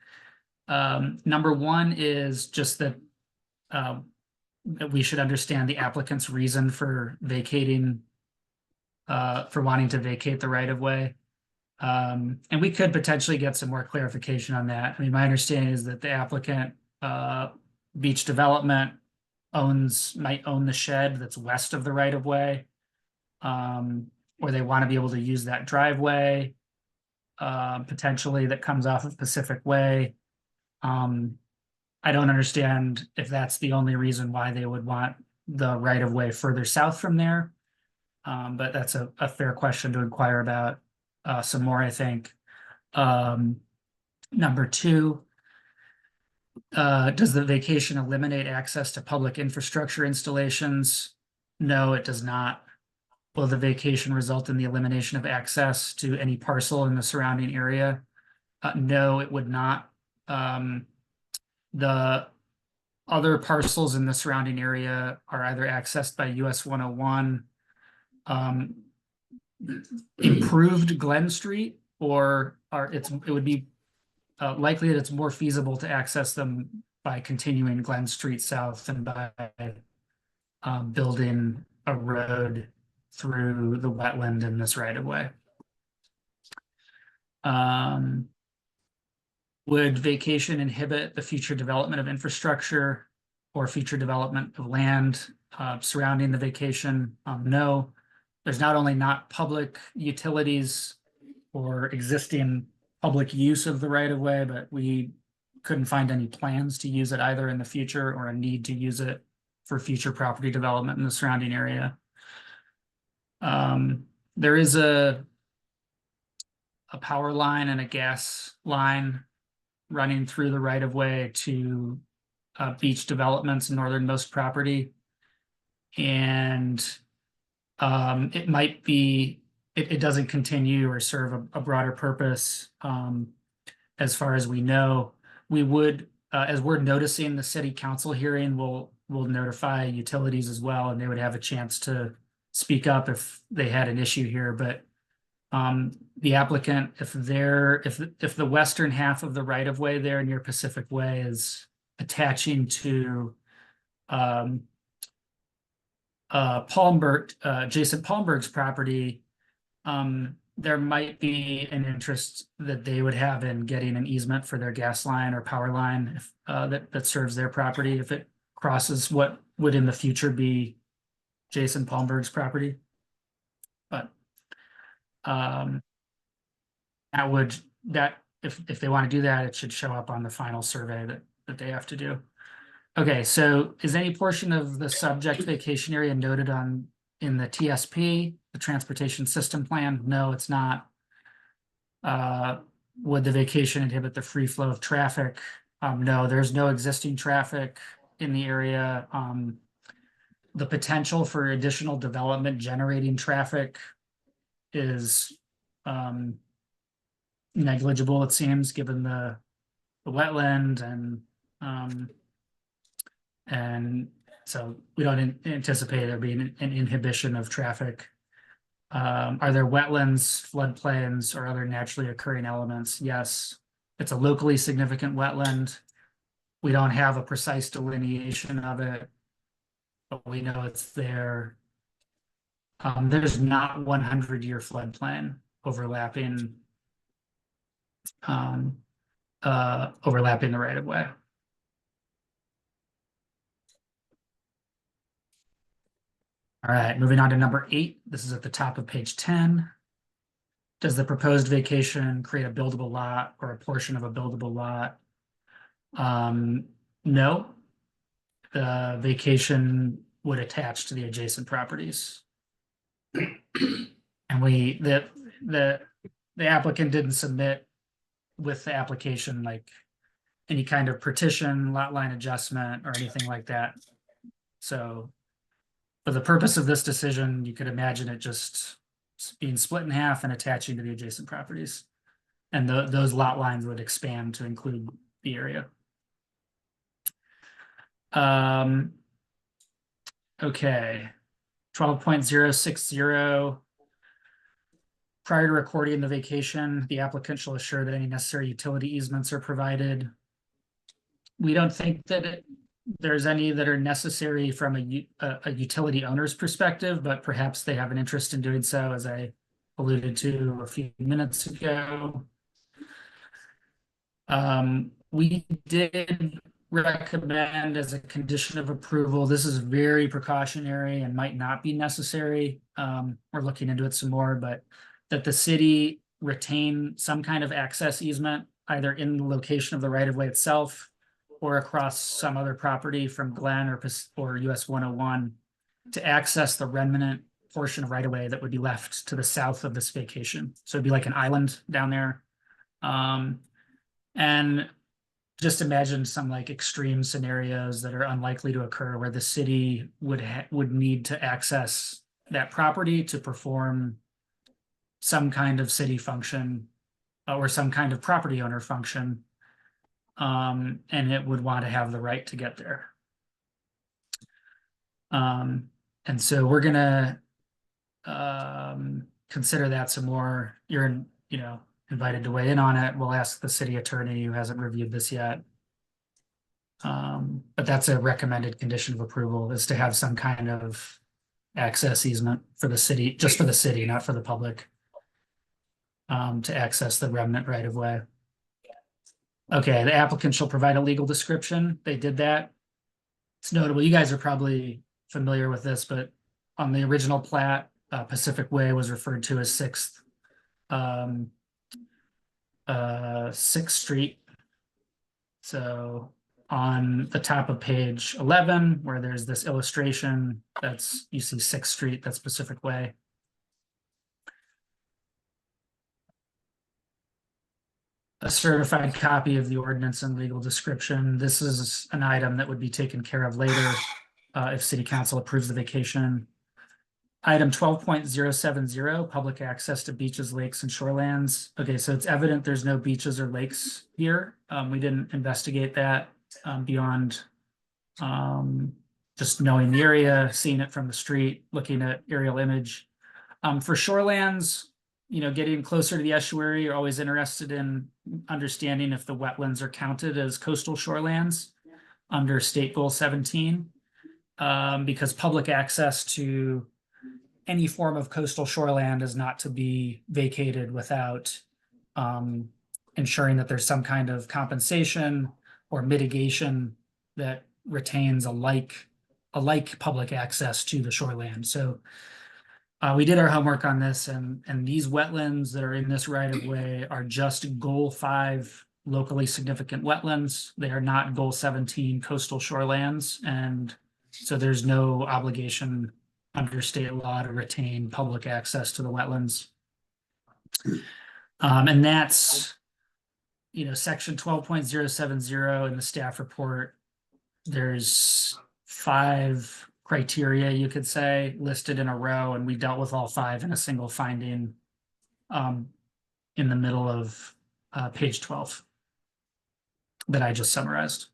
Speaker 6: number one is just that we should understand the applicant's reason for vacating, for wanting to vacate the right of way. And we could potentially get some more clarification on that. I mean, my understanding is that the applicant, Beach Development, might own the shed that's west of the right of way. Or they want to be able to use that driveway, potentially that comes off of Pacific Way. I don't understand if that's the only reason why they would want the right of way further south from there. But that's a fair question to inquire about some more, I think. Number two, does the vacation eliminate access to public infrastructure installations? No, it does not. Will the vacation result in the elimination of access to any parcel in the surrounding area? No, it would not. The other parcels in the surrounding area are either accessed by US 101, improved Glen Street, or it would be likely that it's more feasible to access them by continuing Glen Street south and by building a road through the wetland in this right of way. Would vacation inhibit the future development of infrastructure or future development of land surrounding the vacation? No. There's not only not public utilities or existing public use of the right of way, but we couldn't find any plans to use it either in the future or a need to use it for future property development in the surrounding area. There is a power line and a gas line running through the right of way to Beach Development's northernmost property. And it might be, it doesn't continue or serve a broader purpose. As far as we know, we would, as we're noticing the city council hearing, we'll notify utilities as well, and they would have a chance to speak up if they had an issue here. But the applicant, if the western half of the right of way there near Pacific Way is attaching to Jason Palmberg's property, there might be an interest that they would have in getting an easement for their gas line or power line if, that serves their property if it crosses what would in the future be Jason Palmberg's property. But if they want to do that, it should show up on the final survey that they have to do. Okay, so is any portion of the subject vacation area noted in the TSP, the Transportation System Plan? No, it's not. Would the vacation inhibit the free flow of traffic? No, there's no existing traffic in the area. The potential for additional development generating traffic is negligible, it seems, given the wetland and so we don't anticipate there being an inhibition of traffic. Are there wetlands, floodplains, or other naturally occurring elements? Yes, it's a locally significant wetland. We don't have a precise delineation of it, but we know it's there. There's not 100-year floodplain overlapping the right of way. All right, moving on to number 8. This is at the top of page 10. Does the proposed vacation create a buildable lot or a portion of a buildable lot? No. The vacation would attach to the adjacent properties. And the applicant didn't submit with the application like any kind of partition, lot line adjustment, or anything like that. So for the purpose of this decision, you could imagine it just being split in half and attaching to the adjacent properties. And those lot lines would expand to include the area. Okay, 12.060. Prior to recording the vacation, the applicant shall assure that any necessary utility easements are provided. We don't think that there's any that are necessary from a utility owner's perspective, but perhaps they have an interest in doing so, as I alluded to a few minutes ago. We did recommend as a condition of approval, this is very precautionary and might not be necessary. We're looking into it some more, but that the city retain some kind of access easement, either in the location of the right-of-way itself or across some other property from Glen or US 101 to access the remnant portion of right-of-way that would be left to the south of this vacation. So it'd be like an island down there. And just imagine some like extreme scenarios that are unlikely to occur where the city would need to access that property to perform some kind of city function or some kind of property owner function. And it would want to have the right to get there. And so we're gonna consider that some more. You're invited to weigh in on it. We'll ask the city attorney who hasn't reviewed this yet. But that's a recommended condition of approval, is to have some kind of access easement for the city, just for the city, not for the public, to access the remnant right of way. Okay, the applicant shall provide a legal description. They did that. It's notable, you guys are probably familiar with this, but on the original plat, Pacific Way was referred to as 6th Street. So on the top of page 11, where there's this illustration, you see 6th Street, that's Pacific Way. A certified copy of the ordinance and legal description. This is an item that would be taken care of later if city council approves the vacation. Item 12.070, public access to beaches, lakes, and shorelands. Okay, so it's evident there's no beaches or lakes here. We didn't investigate that beyond just knowing the area, seeing it from the street, looking at aerial image. For shorelands, getting closer to the estuary, you're always interested in understanding if the wetlands are counted as coastal shorelands under State Goal 17, because public access to any form of coastal shoreland is not to be vacated without ensuring that there's some kind of compensation or mitigation that retains a like public access to the shoreland. So we did our homework on this, and these wetlands that are in this right of way are just Goal 5 locally significant wetlands. They are not Goal 17 coastal shorelands, and so there's no obligation under state law to retain public access to the wetlands. And that's, section 12.070 in the staff report. There's 5 criteria, you could say, listed in a row, and we dealt with all 5 in a single finding in the middle of page 12 that I just summarized.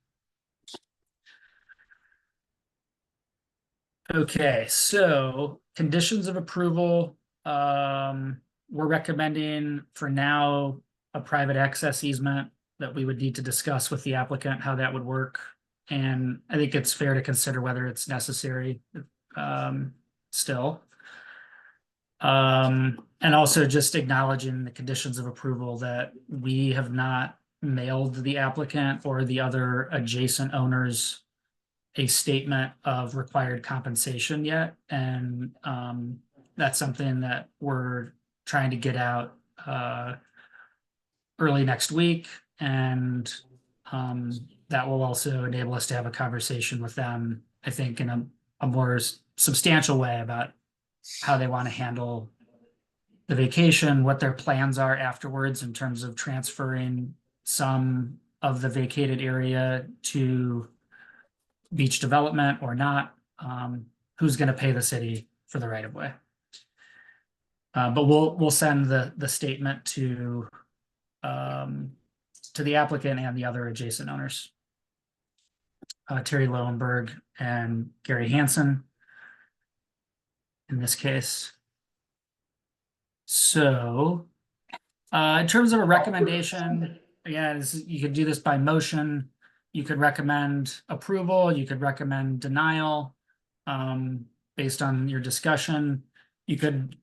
Speaker 6: Okay, so conditions of approval, we're recommending for now a private access easement that we would need to discuss with the applicant how that would work. And I think it's fair to consider whether it's necessary still. And also just acknowledging the conditions of approval that we have not mailed the applicant or the other adjacent owners a statement of required compensation yet. And that's something that we're trying to get out early next week. And that will also enable us to have a conversation with them, I think, in a more substantial way about how they want to handle the vacation, what their plans are afterwards in terms of transferring some of the vacated area to beach development or not, who's going to pay the city for the right of way. But we'll send the statement to the applicant and the other adjacent owners, Terry Lowenberg and Gary Hansen in this case. So in terms of a recommendation, again, you could do this by motion. You could recommend approval, you could recommend denial based on your discussion. You could,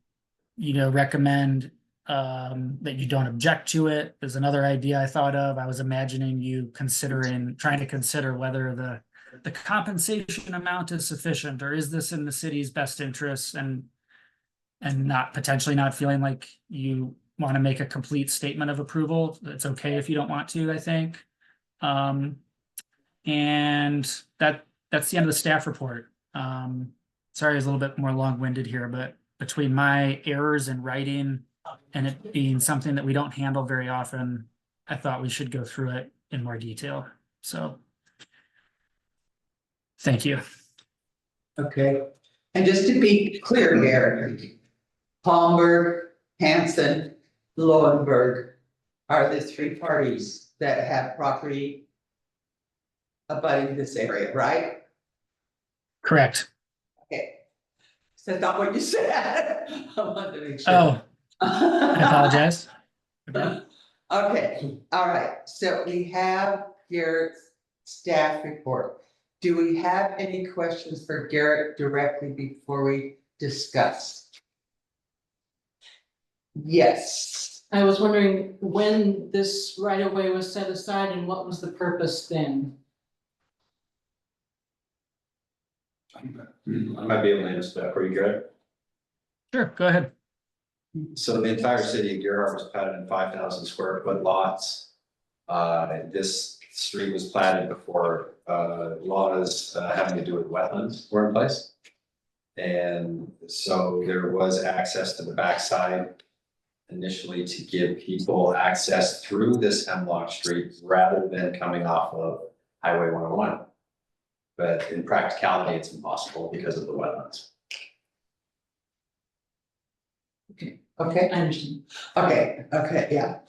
Speaker 6: recommend that you don't object to it. There's another idea I thought of. I was imagining you trying to consider whether the compensation amount is sufficient, or is this in the city's best interests, and potentially not feeling like you want to make a complete statement of approval. It's okay if you don't want to, I think. And that's the end of the staff report. Sorry, I was a little bit more long-winded here, but between my errors in writing and it being something that we don't handle very often, I thought we should go through it in more detail. So thank you.
Speaker 1: Okay, and just to be clear here, Palmberg, Hansen, Lowenberg are the 3 parties that have property abutting this area, right?
Speaker 6: Correct.
Speaker 1: Okay. So that's not what you said. I wanted to make sure.
Speaker 6: Oh, I apologize.
Speaker 1: Okay, all right, so we have Garrett's staff report. Do we have any questions for Garrett directly before we discuss? Yes.
Speaker 4: I was wondering when this right of way was set aside and what was the purpose then?
Speaker 8: I might be able to answer that for you, Greg.
Speaker 6: Sure, go ahead.
Speaker 8: So the entire city of Gerhart was platted in 5,000 square foot lots. This street was platted before laws having to do with wetlands were in place. And so there was access to the backside initially to give people access through this Hemlock Street rather than coming off of Highway 101. But in practicality, it's impossible because of the wetlands.
Speaker 1: Okay,
Speaker 4: I understand.
Speaker 1: okay, yeah.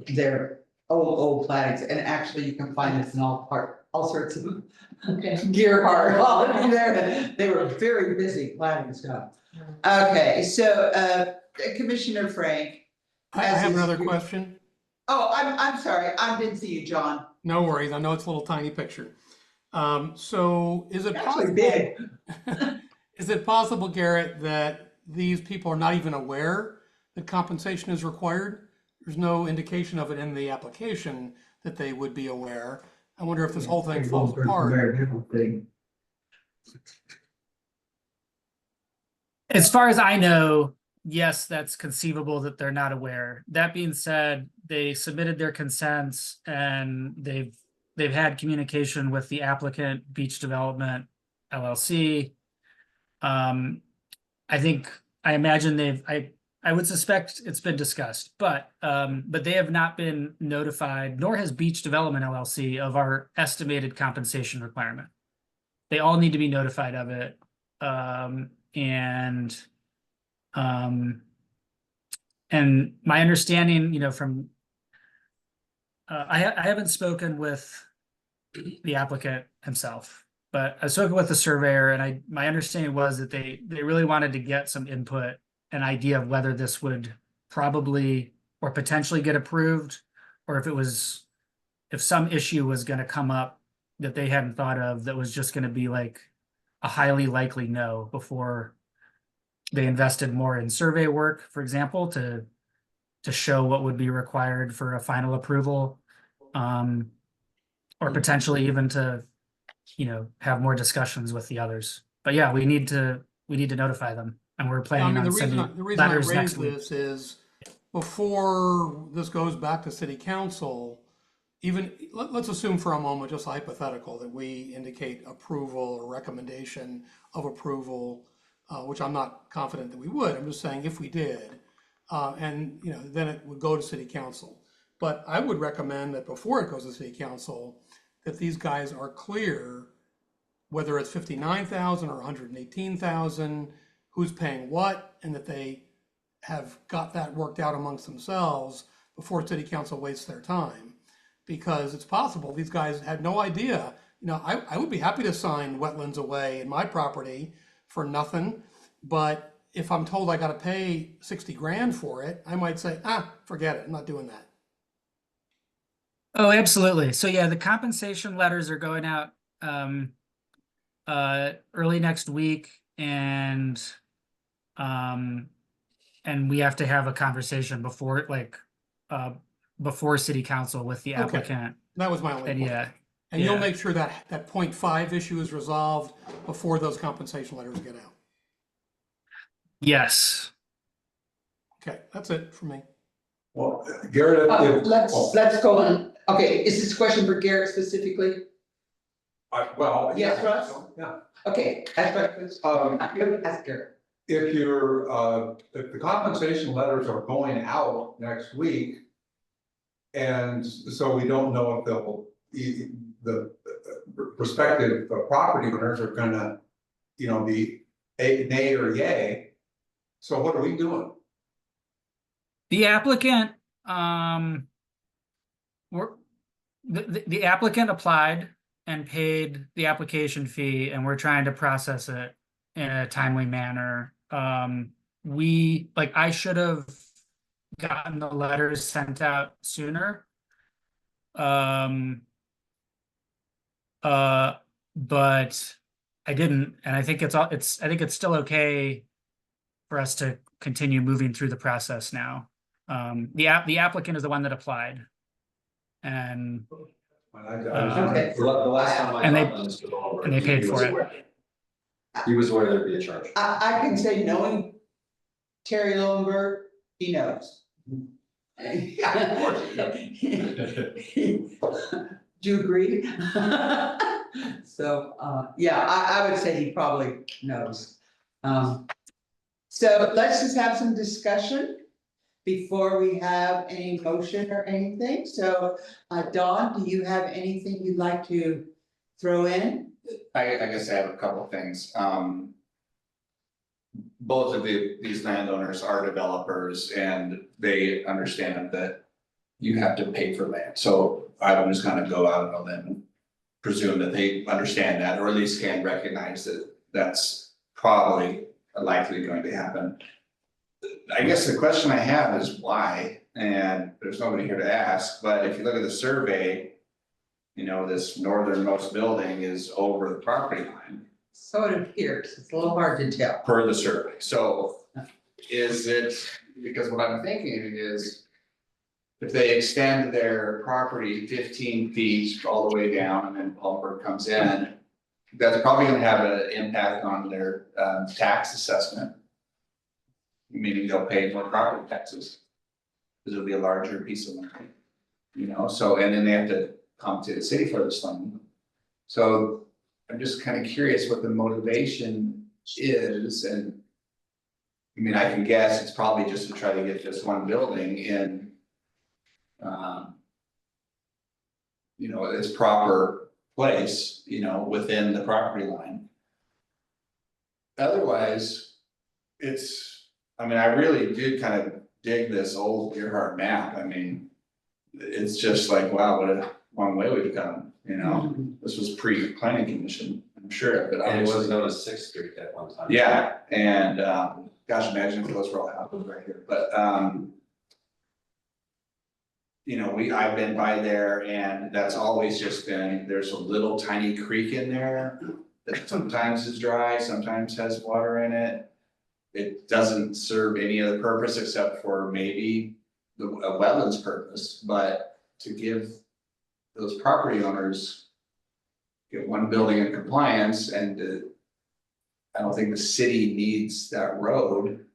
Speaker 1: They're old plantings, and actually you can find this in all sorts of
Speaker 4: Okay.
Speaker 1: Gerhart, all in there. They were very busy planting stuff. Okay, so Commissioner Frank.
Speaker 2: I have another question.
Speaker 1: Oh, I'm sorry, I didn't see you, John.
Speaker 2: No worries. I know it's a little tiny picture. So is it
Speaker 1: Actually
Speaker 2: possible?
Speaker 1: big.
Speaker 2: Is it possible, Garrett, that these people are not even aware that compensation is required? There's no indication of it in the application that they would be aware. I wonder if this whole thing falls apart.
Speaker 6: As far as I know, yes, that's conceivable that they're not aware. That being said, they submitted their consents and they've had communication with the applicant, Beach Development LLC. I imagine I would suspect it's been discussed, but they have not been notified, nor has Beach Development LLC, of our estimated compensation requirement. They all need to be notified of it. And my understanding, from I haven't spoken with the applicant himself, but I spoke with the surveyor, and my understanding was that they really wanted to get some input, an idea of whether this would probably or potentially get approved, or if some issue was going to come up that they hadn't thought of that was just going to be like a highly likely no before they invested more in survey work, for example, to show what would be required for a final approval, or potentially even to have more discussions with the others. But yeah, we need to notify them, and we're planning on sending
Speaker 2: The reason I
Speaker 6: letters
Speaker 2: raise
Speaker 6: next week.
Speaker 2: this is before this goes back to city council, even, let's assume for a moment, just hypothetical, that we indicate approval or recommendation of approval, which I'm not confident that we would. I'm just saying if we did, and then it would go to city council. But I would recommend that before it goes to city council, that these guys are clear whether it's 59,000 or 118,000, who's paying what, and that they have got that worked out amongst themselves before city council wastes their time. Because it's possible these guys had no idea. I would be happy to sign wetlands away in my property for nothing, but if I'm told I gotta pay 60 grand for it, I might say, forget it, I'm not doing that.
Speaker 6: Oh, absolutely. So yeah, the compensation letters are going out early next week, and we have to have a conversation before city council with the
Speaker 2: Okay.
Speaker 6: applicant.
Speaker 2: That was my only
Speaker 6: And
Speaker 2: point.
Speaker 6: yeah,
Speaker 2: And you'll
Speaker 6: yeah.
Speaker 2: make sure that that 0.5 issue is resolved before those compensation letters get out.
Speaker 6: Yes.
Speaker 2: Okay, that's it for me.
Speaker 7: Well, Garrett,
Speaker 1: Let's go on. Okay, is this a question for Garrett specifically?
Speaker 7: well.
Speaker 1: Yes, Russ?
Speaker 7: Yeah.
Speaker 1: Okay, ask Garrett. Ask Garrett.
Speaker 7: If if the compensation letters are going out next week. And so we don't know if the prospective property owners are gonna, be nay or yay. So what are we doing?
Speaker 6: The applicant, the applicant applied and paid the application fee, and we're trying to process it in a timely manner. I should have gotten the letters sent out sooner. But I didn't, and I think I think it's still okay for us to continue moving through the process now. The applicant is the one that applied. And
Speaker 1: Okay.
Speaker 8: The last time I
Speaker 6: And they-
Speaker 8: talked to Mr. Oliver,
Speaker 6: and they paid
Speaker 8: he
Speaker 6: for
Speaker 8: was
Speaker 6: it.
Speaker 8: aware. He was aware there'd be a charge.
Speaker 1: I can say knowing Terry Lowenberg, he knows.
Speaker 8: Yeah, of course.
Speaker 1: Do you agree? So, yeah, I would say he probably knows. So let's just have some discussion before we have any motion or anything. So, Dawn, do you have anything you'd like to throw in?
Speaker 9: I guess I have a couple of things. Both of these landowners are developers, and they understand that you have to pay for land. So I'm just gonna go out on a limb and presume that they understand that, or at least can recognize that that's probably likely going to happen. I guess the question I have is why, and there's nobody here to ask, but if you look at the survey, this northernmost building is over the property line.
Speaker 1: So it appears, it's a little hard to tell.
Speaker 9: per the survey, so is it, because what I'm thinking is. If they extend their property 15 feet all the way down and then Palmer comes in. That's probably gonna have an impact on their tax assessment. Meaning they'll pay more property taxes. Cause it'll be a larger piece of land. You know, so, and then they have to come to the city for this land. So I'm just kind of curious what the motivation is and. I mean, I can guess it's probably just to try to get this one building in. You know, its proper place, you know, within the property line. Otherwise, it's, I mean, I really did kind of dig this old Earhart map, I mean. It's just like, wow, what a long way we've come, you know, this was pre-planning commission, I'm sure, but
Speaker 8: And it was
Speaker 9: obviously.
Speaker 8: known as Sixth Street at one time.
Speaker 9: Yeah, and gosh, imagine if those were all houses right here, but you know, I've been by there and that's always just been, there's a little tiny creek in there. That sometimes is dry, sometimes has water in it. It doesn't serve any other purpose except for maybe a wetlands purpose, but to give those property owners. Get one building in compliance and I don't think the city needs that road.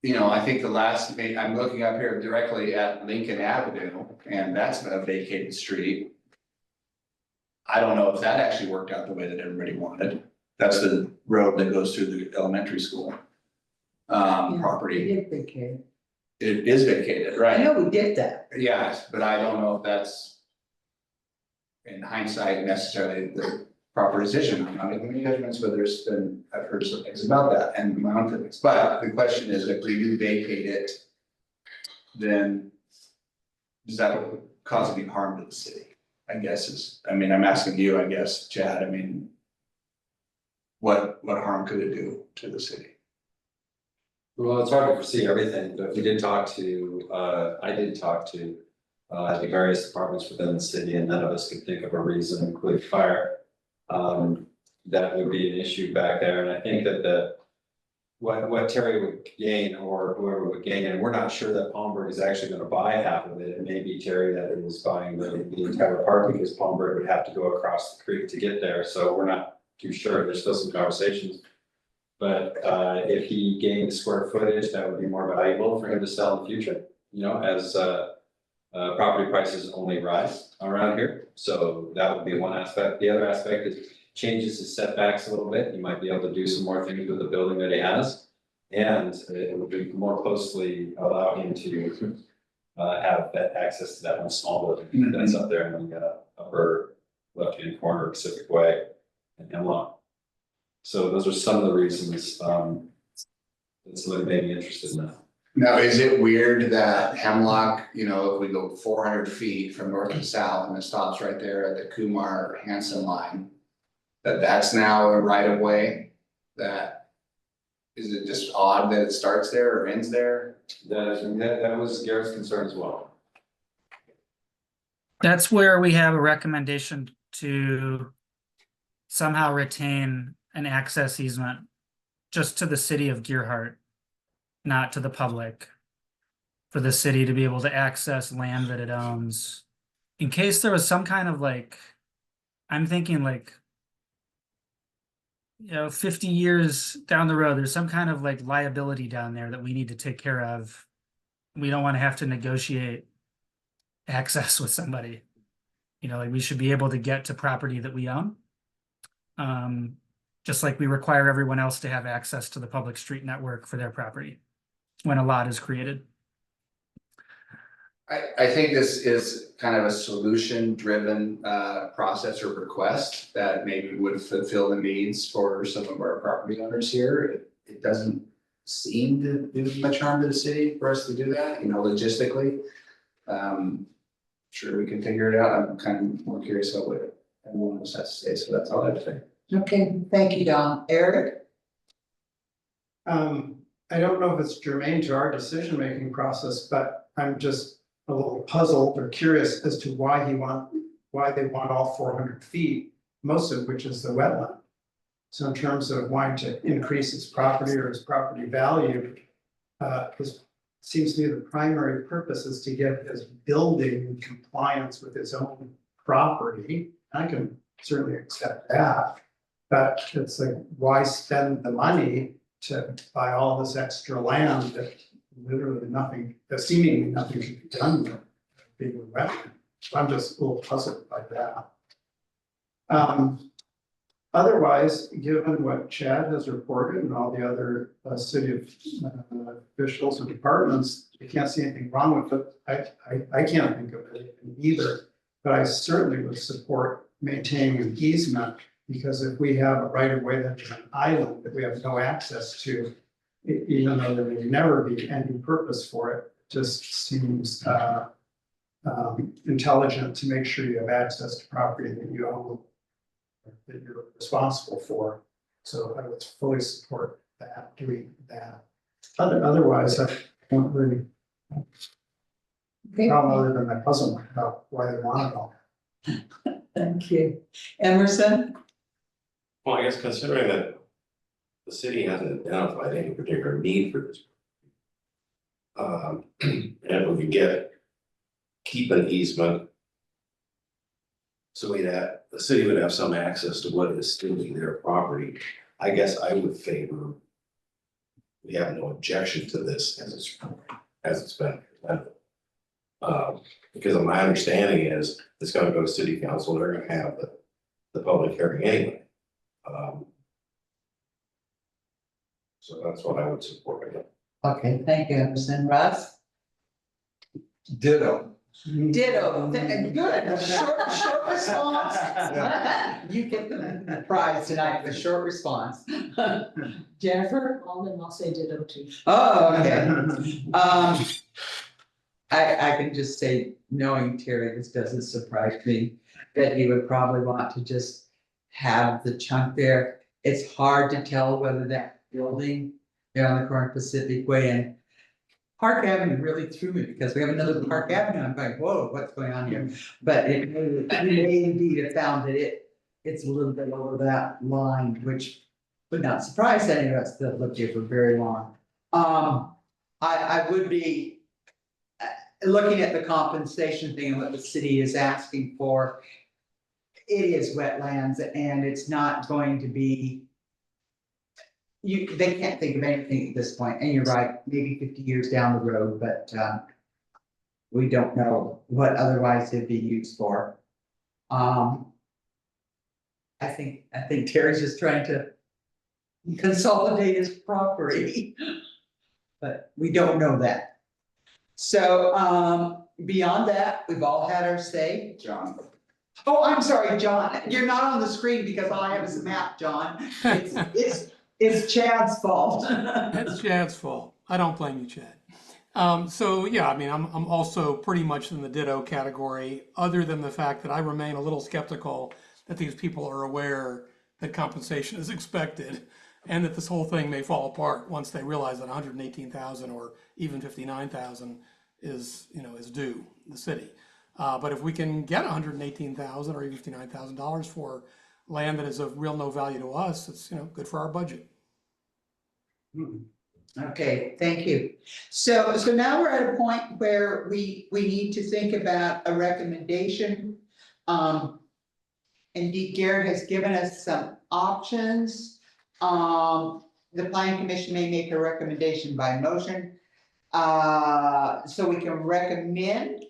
Speaker 9: You know, I think the last, I'm looking up here directly at Lincoln Avenue, and that's a vacated street. I don't know if that actually worked out the way that everybody wanted. That's the road that goes through the elementary school. Property,
Speaker 1: We did vacate.
Speaker 9: it is vacated,
Speaker 1: I
Speaker 9: right?
Speaker 1: know we did that.
Speaker 9: Yes, but I don't know if that's. In hindsight, necessarily the proper decision, I'm not making any judgments, but there's been, I've heard some things about that and my own feelings, but the question is, if we do vacate it. Then. Does that cause any harm to the city? I guess is, I mean, I'm asking you, I guess, Chad, I mean. What harm could it do to the city?
Speaker 8: Well, it's hard to foresee everything, but we did talk to, I did talk to. The various departments within the city, and none of us could think of a reason, including fire. That would be an issue back there, and I think that what Terry would gain or whoever would gain, and we're not sure that Palmberg is actually gonna buy half of it. It may be Terry that is buying the entire park, because Palmberg would have to go across the creek to get there, so we're not too sure. There's still some conversations. But if he gained square footage, that would be more valuable for him to sell in the future, you know, as property prices only rise around here, so that would be one aspect. The other aspect is changes his setbacks a little bit. He might be able to do some more things with the building that he has. And it would be more closely allow him to have that access to that one small building that's up there in the upper left-hand corner Pacific Way in Hemlock. So those are some of the reasons that somebody may be interested in that.
Speaker 9: Now, is it weird that Hemlock, you know, if we go 400 feet from north to south and it stops right there at the Kumar Hanson line. That's now a right of way, that, is it just odd that it starts there or ends there?
Speaker 8: That was Garrett's concern as well.
Speaker 6: That's where we have a recommendation to somehow retain an access easement just to the city of Gearhart, not to the public, for the city to be able to access land that it owns. In case there was some kind of like, I'm thinking like, 50 years down the road, there's some kind of like liability down there that we need to take care of. We don't want to have to negotiate access with somebody. Like we should be able to get to property that we own. Just like we require everyone else to have access to the public street network for their property when a lot is created.
Speaker 9: I think this is kind of a solution-driven process or request that maybe would fulfill the needs for some of our property owners here. It doesn't seem to do much harm to the city for us to do that, logistically. Sure, we can figure it out. I'm kind of more curious about what everyone else has to say, so that's all I have to say.
Speaker 1: Okay, thank you, Don. Eric?
Speaker 5: I don't know if it's germane to our decision-making process, but I'm just a little puzzled or curious as to why why they want all 400 feet, most of which is the wetland. So in terms of wanting to increase its property or its property value, because seems to me the primary purpose is to get his building in compliance with his own property. I can certainly accept that. But it's like, why spend the money to buy all this extra land that literally nothing, that seemingly nothing can be done with, being a wetland? So I'm just a little puzzled by that. Otherwise, given what Chad has reported and all the other city officials and departments, I can't see anything wrong with it. I can't think of anything either, but I certainly would support maintaining an easement, because if we have a right of way that's an island that we have no access to, even though there may never be any purpose for it, just seems intelligent to make sure you have access to property that you own, that you're responsible for. So I would fully support that, doing that. Otherwise, I don't really problem other than my puzzlement about why they want it all.
Speaker 1: Thank you. Emerson?
Speaker 10: Well, I guess considering that the city hasn't identified any particular need for this. And if we could keep an easement. So the city would have some access to what is still in their property. I guess I would favor. We have no objection to this as it's been presented. Because my understanding is it's gonna go to city council, they're gonna have the public hearing anyway. So that's what I would support again.
Speaker 1: Okay, thank you, Emerson. Russ?
Speaker 7: Ditto.
Speaker 1: Ditto, good, short response. You get the prize tonight for short response.
Speaker 4: Jennifer, I'll say ditto too.
Speaker 1: Oh, okay. I can just say, knowing Terry, this doesn't surprise me, that he would probably want to just have the chunk there. It's hard to tell whether that building there on the corner of Pacific Way and Park Avenue really threw me, because we have another Park Avenue. I'm like, whoa, what's going on here? But we may indeed have found that it's a little bit over that line, which would not surprise any of us that lived here for very long. I would be looking at the compensation thing and what the city is asking for. It is wetlands, and it's not going to be. They can't think of anything at this point, and you're right, maybe 50 years down the road, but we don't know what otherwise it'd be used for. I think Terry's just trying to consolidate his property, but we don't know that. So beyond that, we've all had our say.
Speaker 9: John.
Speaker 1: Oh, I'm sorry, John, you're not on the screen because all I have is a map, John. It's Chad's fault.
Speaker 2: It's Chad's fault. I don't blame you, Chad. So yeah, I mean, I'm also pretty much in the ditto category, other than the fact that I remain a little skeptical that these people are aware that compensation is expected, and that this whole thing may fall apart once they realize that 118,000 or even 59,000 is due the city. But if we can get 118,000 or even $59,000 for land that is of real no value to us, it's good for our budget.
Speaker 1: Okay, thank you. So now we're at a point where we need to think about a recommendation. Indeed, Garrett has given us some options. The planning commission may make a recommendation by motion. So we can recommend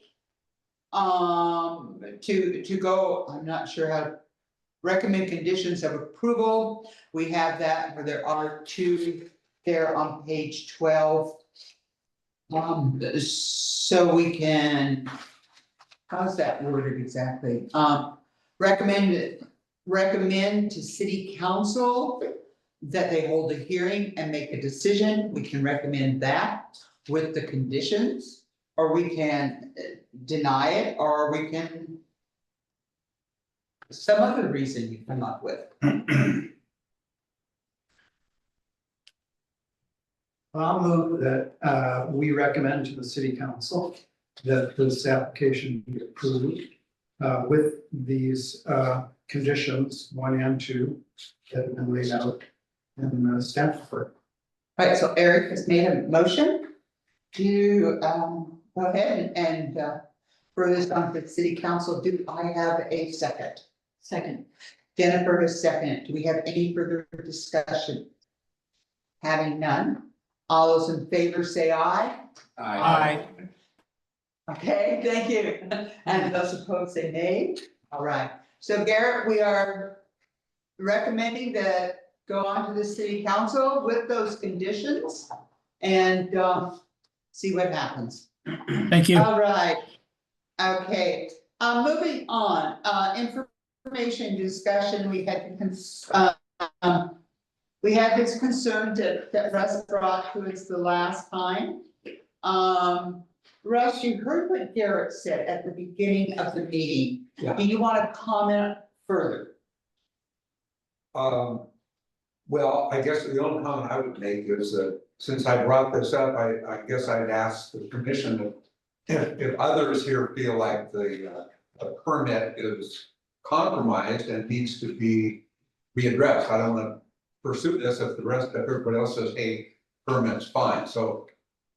Speaker 1: to go, I'm not sure how to recommend conditions of approval. We have that where there are two there on page 12. So we can, how's that worded exactly? Recommend to city council that they hold a hearing and make a decision. We can recommend that with the conditions, or we can deny it, or we can some other reason you come up with.
Speaker 5: I'll move that we recommend to the city council that this application be approved with these conditions, 1 and 2, that have been laid out in staff report.
Speaker 1: All right, so Eric has made a motion to, go ahead and, for this on the city council. Do I have a second?
Speaker 4: Second.
Speaker 1: Jennifer has seconded. Do we have any further discussion? Having none, all those in favor say aye.
Speaker 2: Aye.
Speaker 1: Okay, thank you. And those opposed say nay. All right, so Garrett, we are recommending that go on to the city council with those conditions and see what happens.
Speaker 6: Thank you.
Speaker 1: All right. Okay, moving on, information discussion, we had this concern that Russ brought to us the last time. Russ, you heard what Garrett said at the beginning of the meeting.
Speaker 7: Yeah.
Speaker 1: Do you want to comment further?
Speaker 7: Well, I guess the only comment I would make is that since I brought this up, I guess I'd ask the commission if others here feel like the permit is compromised and needs to be readdressed. I don't want to pursue this if everybody else says, hey, permit's fine. So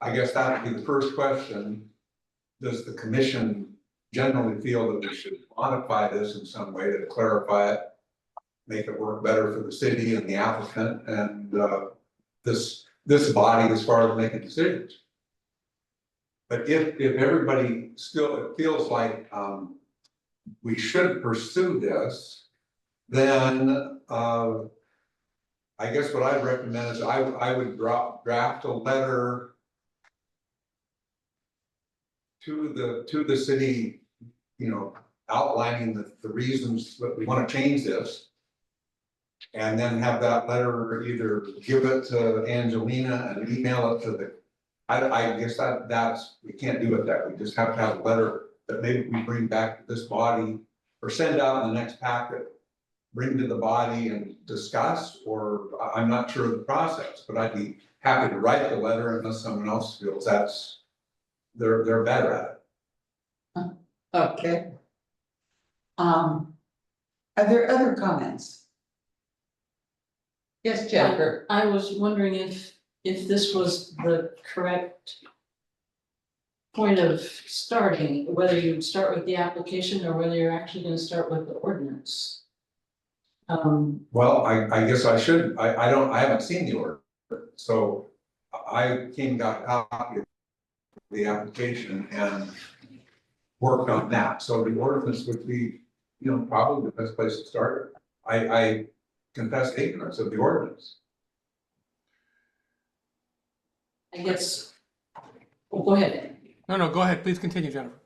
Speaker 7: I guess that would be the first question. Does the commission generally feel that we should modify this in some way to clarify it, make it work better for the city and the applicant and this body as far as making decisions? But if everybody still feels like we should pursue this, then I guess what I'd recommend is I would draft a letter to the city, you know, outlining the reasons that we want to change this. And then have that letter either give it to Angelina and email it to the, I guess that's, we can't do it that way. We just have to have a letter that maybe we bring back to this body or send out in the next packet, bring to the body and discuss, or I'm not sure of the process, but I'd be happy to write the letter unless someone else feels they're better at it.
Speaker 1: Okay. Are there other comments? Yes, Jennifer.
Speaker 4: I was wondering if this was the correct point of starting, whether you'd start with the application or whether you're actually gonna start with the ordinance.
Speaker 7: Well, I guess I should, I haven't seen the order, so I got a copy of the application and worked on that, so the ordinance would be, you know, probably the best place to start. I confess ignorance of the ordinance.
Speaker 4: I guess, well, go ahead.
Speaker 2: No, go ahead. Please continue, Jennifer.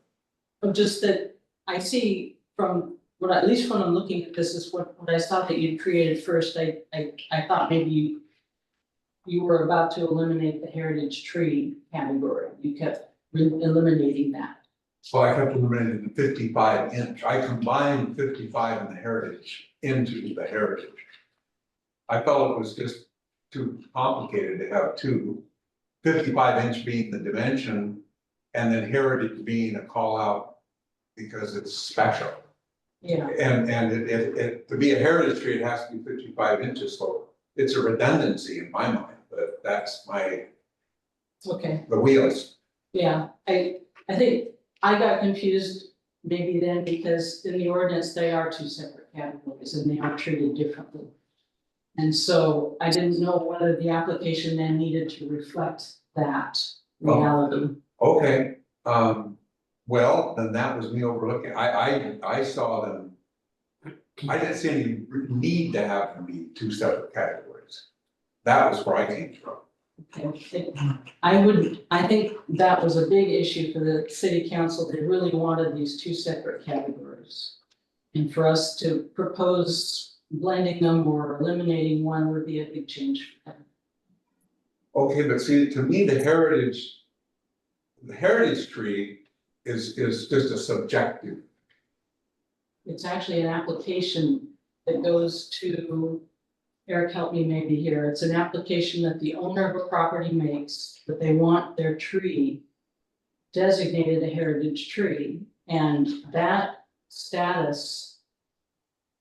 Speaker 4: Just that I see from what, at least when I'm looking at this, is what I thought that you'd created first. I thought maybe you were about to eliminate the heritage tree category. You kept eliminating that.
Speaker 7: So I kept eliminating the 55 inch. I combined 55 and the heritage into the heritage. I felt it was just too complicated to have two, 55 inch being the dimension and then heritage being a call out because it's special.
Speaker 4: Yeah.
Speaker 7: And it to be a heritage tree, it has to be 55 inches, so it's a redundancy in my mind, but that's my,
Speaker 4: Okay.
Speaker 7: the wheels.
Speaker 4: Yeah, I think I got confused maybe then because in the ordinance, they are two separate categories and they are treated differently. And so I didn't know whether the application then needed to reflect that reality.
Speaker 7: Okay, well, then that was me overlooking, I saw them. I didn't see any need to have them be two separate categories. That was where I came from.
Speaker 4: I think that was a big issue for the city council. They really wanted these two separate categories. And for us to propose blending them or eliminating one would be a big change for them.
Speaker 7: Okay, but see, to me, the heritage tree is just a subjective.
Speaker 4: It's actually an application that goes to, Eric, help me maybe here. It's an application that the owner of a property makes, that they want their tree designated a heritage tree. And that status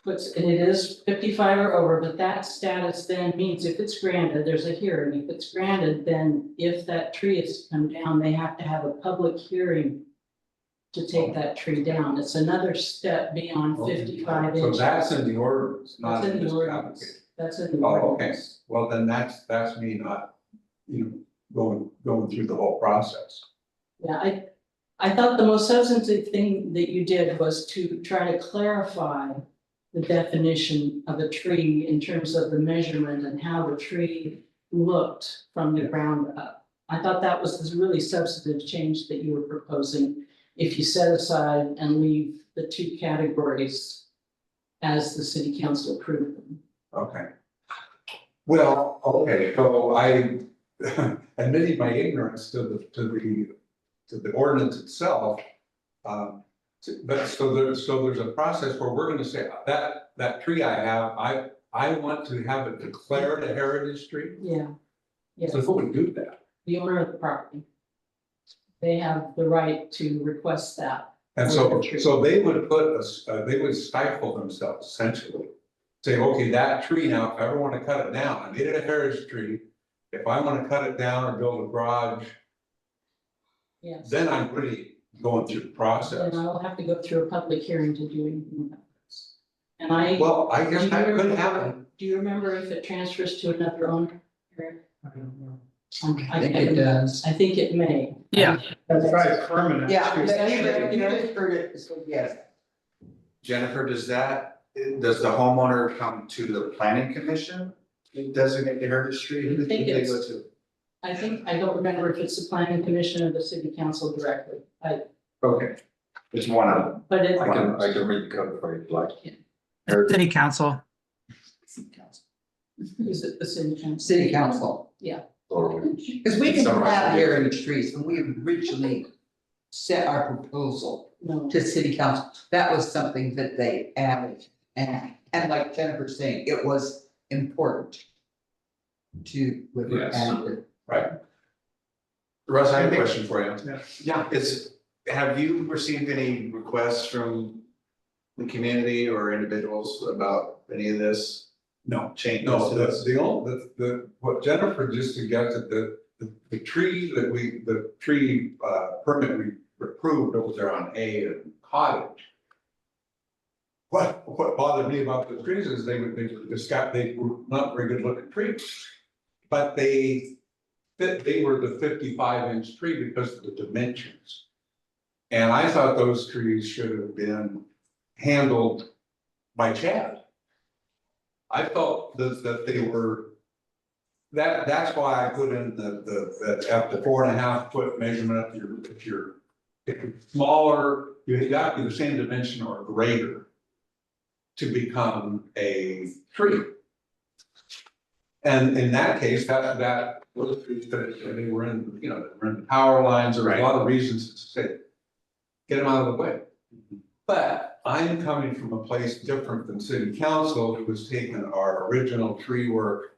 Speaker 4: puts, and it is 55 or over, but that status then means if it's granted, there's a hearing. If it's granted, then if that tree is to come down, they have to have a public hearing to take that tree down. It's another step beyond 55
Speaker 7: So
Speaker 4: inches.
Speaker 7: that's in the ordinance, not
Speaker 4: That's
Speaker 7: in
Speaker 4: in
Speaker 7: this
Speaker 4: the
Speaker 7: application.
Speaker 4: ordinance. That's in the
Speaker 7: Oh, okay.
Speaker 4: ordinance.
Speaker 7: Well, then that's me not, going through the whole process.
Speaker 4: Yeah, I thought the most substantive thing that you did was to try to clarify the definition of a tree in terms of the measurement and how the tree looked from the ground up. I thought that was this really substantive change that you were proposing, if you set aside and leave the two categories as the city council approved them.
Speaker 7: Okay. Well, okay, so I admitting my ignorance to the ordinance itself. But so there's a process where we're gonna say that tree I have, I want to have it declared a heritage tree.
Speaker 4: Yeah.
Speaker 7: So who would do that?
Speaker 4: The owner of the property. They have the right to request that.
Speaker 7: And so they would they would stifle themselves essentially. Say, okay, that tree now, if I ever want to cut it down, I made it a heritage tree. If I want to cut it down or build a garage,
Speaker 4: Yes.
Speaker 7: then I'm really going through the process.
Speaker 4: Then I will have to go through a public hearing to do anything about this. And I.
Speaker 7: Well, I guess
Speaker 4: do you
Speaker 7: that could
Speaker 4: remember-
Speaker 7: happen.
Speaker 4: Do you remember if it transfers to another owner? Eric?
Speaker 5: I don't know.
Speaker 1: I think it does.
Speaker 4: I think it may.
Speaker 6: Yeah.
Speaker 5: That's right, permanent.
Speaker 1: Yeah,
Speaker 5: too.
Speaker 1: you just heard it, so yes.
Speaker 9: Jennifer, does the homeowner come to the planning commission? Designate the heritage tree? Who do
Speaker 4: I think
Speaker 9: they go
Speaker 4: it's-
Speaker 9: to?
Speaker 4: I don't remember if it's the planning commission or the city council directly,
Speaker 9: Okay, it's one of them.
Speaker 4: but it.
Speaker 8: I can read the code for you, if you like.
Speaker 6: City council.
Speaker 4: Is it the city council?
Speaker 1: City council,
Speaker 8: Or
Speaker 1: because we didn't have heritage trees when we originally set our proposal
Speaker 4: No.
Speaker 1: to city council. That was something that they added, and like Jennifer's saying, it was important to what we
Speaker 9: Yes.
Speaker 1: added.
Speaker 9: Right. Russ, I have a question for you.
Speaker 5: Yeah.
Speaker 9: Have you received any requests from the community or individuals about any of this?
Speaker 7: No,
Speaker 9: Changes
Speaker 7: no,
Speaker 9: to
Speaker 7: that's
Speaker 9: this?
Speaker 7: what Jennifer just suggested, the tree the tree permit we approved over there on A and Cottage. What bothered me about the trees is they were not very good looking trees. But they were the 55-inch tree because of the dimensions. And I thought those trees should have been handled by Chad. I felt that they were, that's why I put in at the 4.5 foot measurement, if you're smaller, you got to be the same dimension or greater to become a tree. And in that case, that those trees, they were in, they were in the power lines, there were a lot of reasons to say, get them out of the way. But I'm coming from a place different than city council, who was taking our original tree work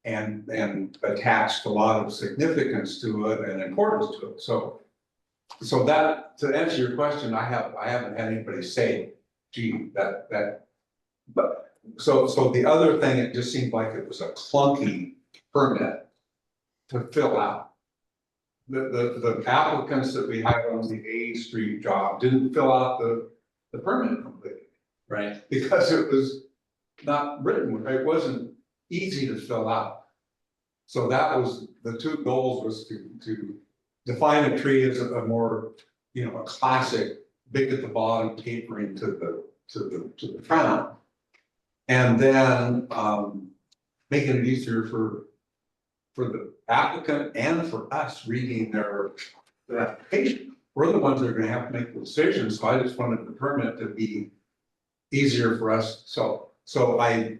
Speaker 7: and attached a lot of significance to it and importance to it. So that, to answer your question, I haven't had anybody say, gee, but so the other thing, it just seemed like it was a clunky permit to fill out. The applicants that we had on the A Street job didn't fill out the permit completely. Right. Because it was not written, it wasn't easy to fill out. So that was, the two goals was to define a tree as a more, a classic, big at the bottom, tapering to the crown. And then making it easier for the applicant and for us reading their application. We're the ones that are gonna have to make the decision, so I just wanted the permit to be easier for us. So I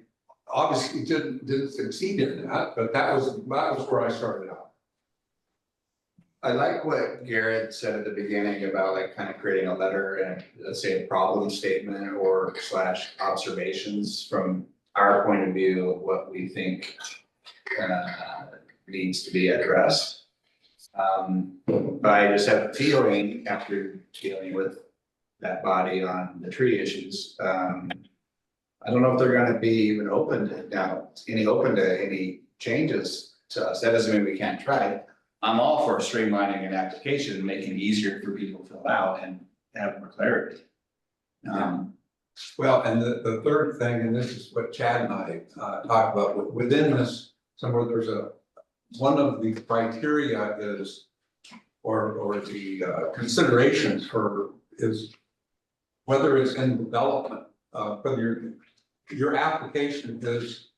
Speaker 7: obviously didn't succeed in that, but that was where I started out.
Speaker 9: I like what Garrett said at the beginning about like kind of creating a letter and let's say a problem statement or / observations from our point of view of what we think needs to be addressed. But I just have a feeling after dealing with that body on the tree issues. I don't know if they're gonna be even open to any changes to us. That doesn't mean we can't try. I'm all for streamlining an application and making it easier for people to fill out and have more clarity.
Speaker 7: Well, and the third thing, and this is what Chad and I talked about, within this, somewhere there's one of the criteria is, or the considerations for is whether it's in development, whether your application is,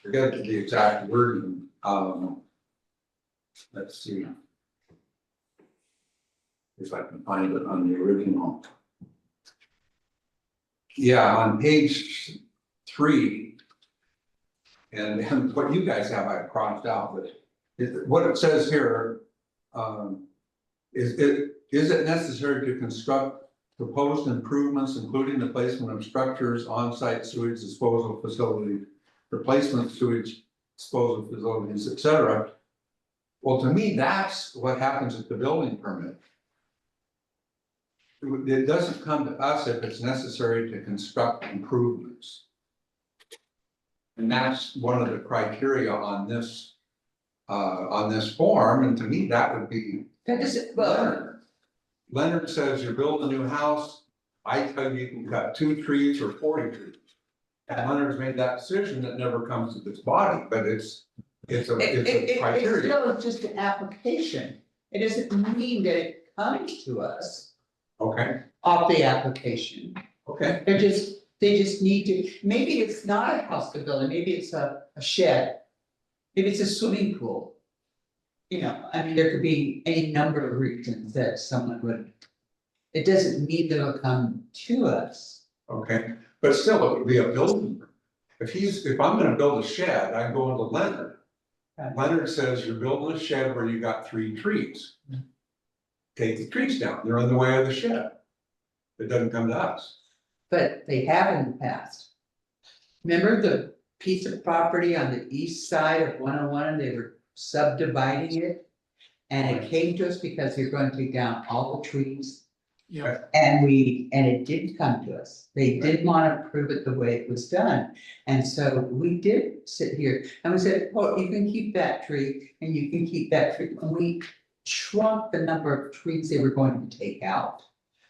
Speaker 7: forget the exact wording, let's see. If I can find it on the original. Yeah, on page 3. And what you guys have, I crossed out, but what it says here, is it necessary to construct proposed improvements, including the placement of structures, on-site sewage disposal facilities, replacement sewage disposal facilities, et cetera? Well, to me, that's what happens at the building permit. It doesn't come to us if it's necessary to construct improvements. And that's one of the criteria on this form, and to me, that would be
Speaker 1: That is, well,
Speaker 7: Leonard. Leonard says you build a new house, I tell you can cut 2 trees or 40 trees. And Leonard's made that decision that never comes to this body, but it's a criteria.
Speaker 1: It's still just an application. It doesn't mean that it comes to us
Speaker 7: Okay,
Speaker 1: off the application.
Speaker 7: okay,
Speaker 1: They just need to, maybe it's not a house to build, maybe it's a shed. Maybe it's a swimming pool. You know, I mean, there could be any number of reasons that someone would. It doesn't mean that it'll come to us.
Speaker 7: okay, but still, it would be a building. If I'm gonna build a shed, I go into Leonard.
Speaker 1: Okay.
Speaker 7: Leonard says you're building a shed where you got 3 trees. Take the trees down, they're in the way of the shed. It doesn't come to us.
Speaker 1: But they have in the past. Remember the piece of property on the east side of 101, they were subdividing it? And it came to us because you're going to take down all the trees.
Speaker 2: Yeah,
Speaker 1: And it didn't come to us. They didn't want to approve it the way it was done. And so we did sit here and we said, oh, you can keep that tree and you can keep that tree. And we shrunk the number of trees they were going to take out.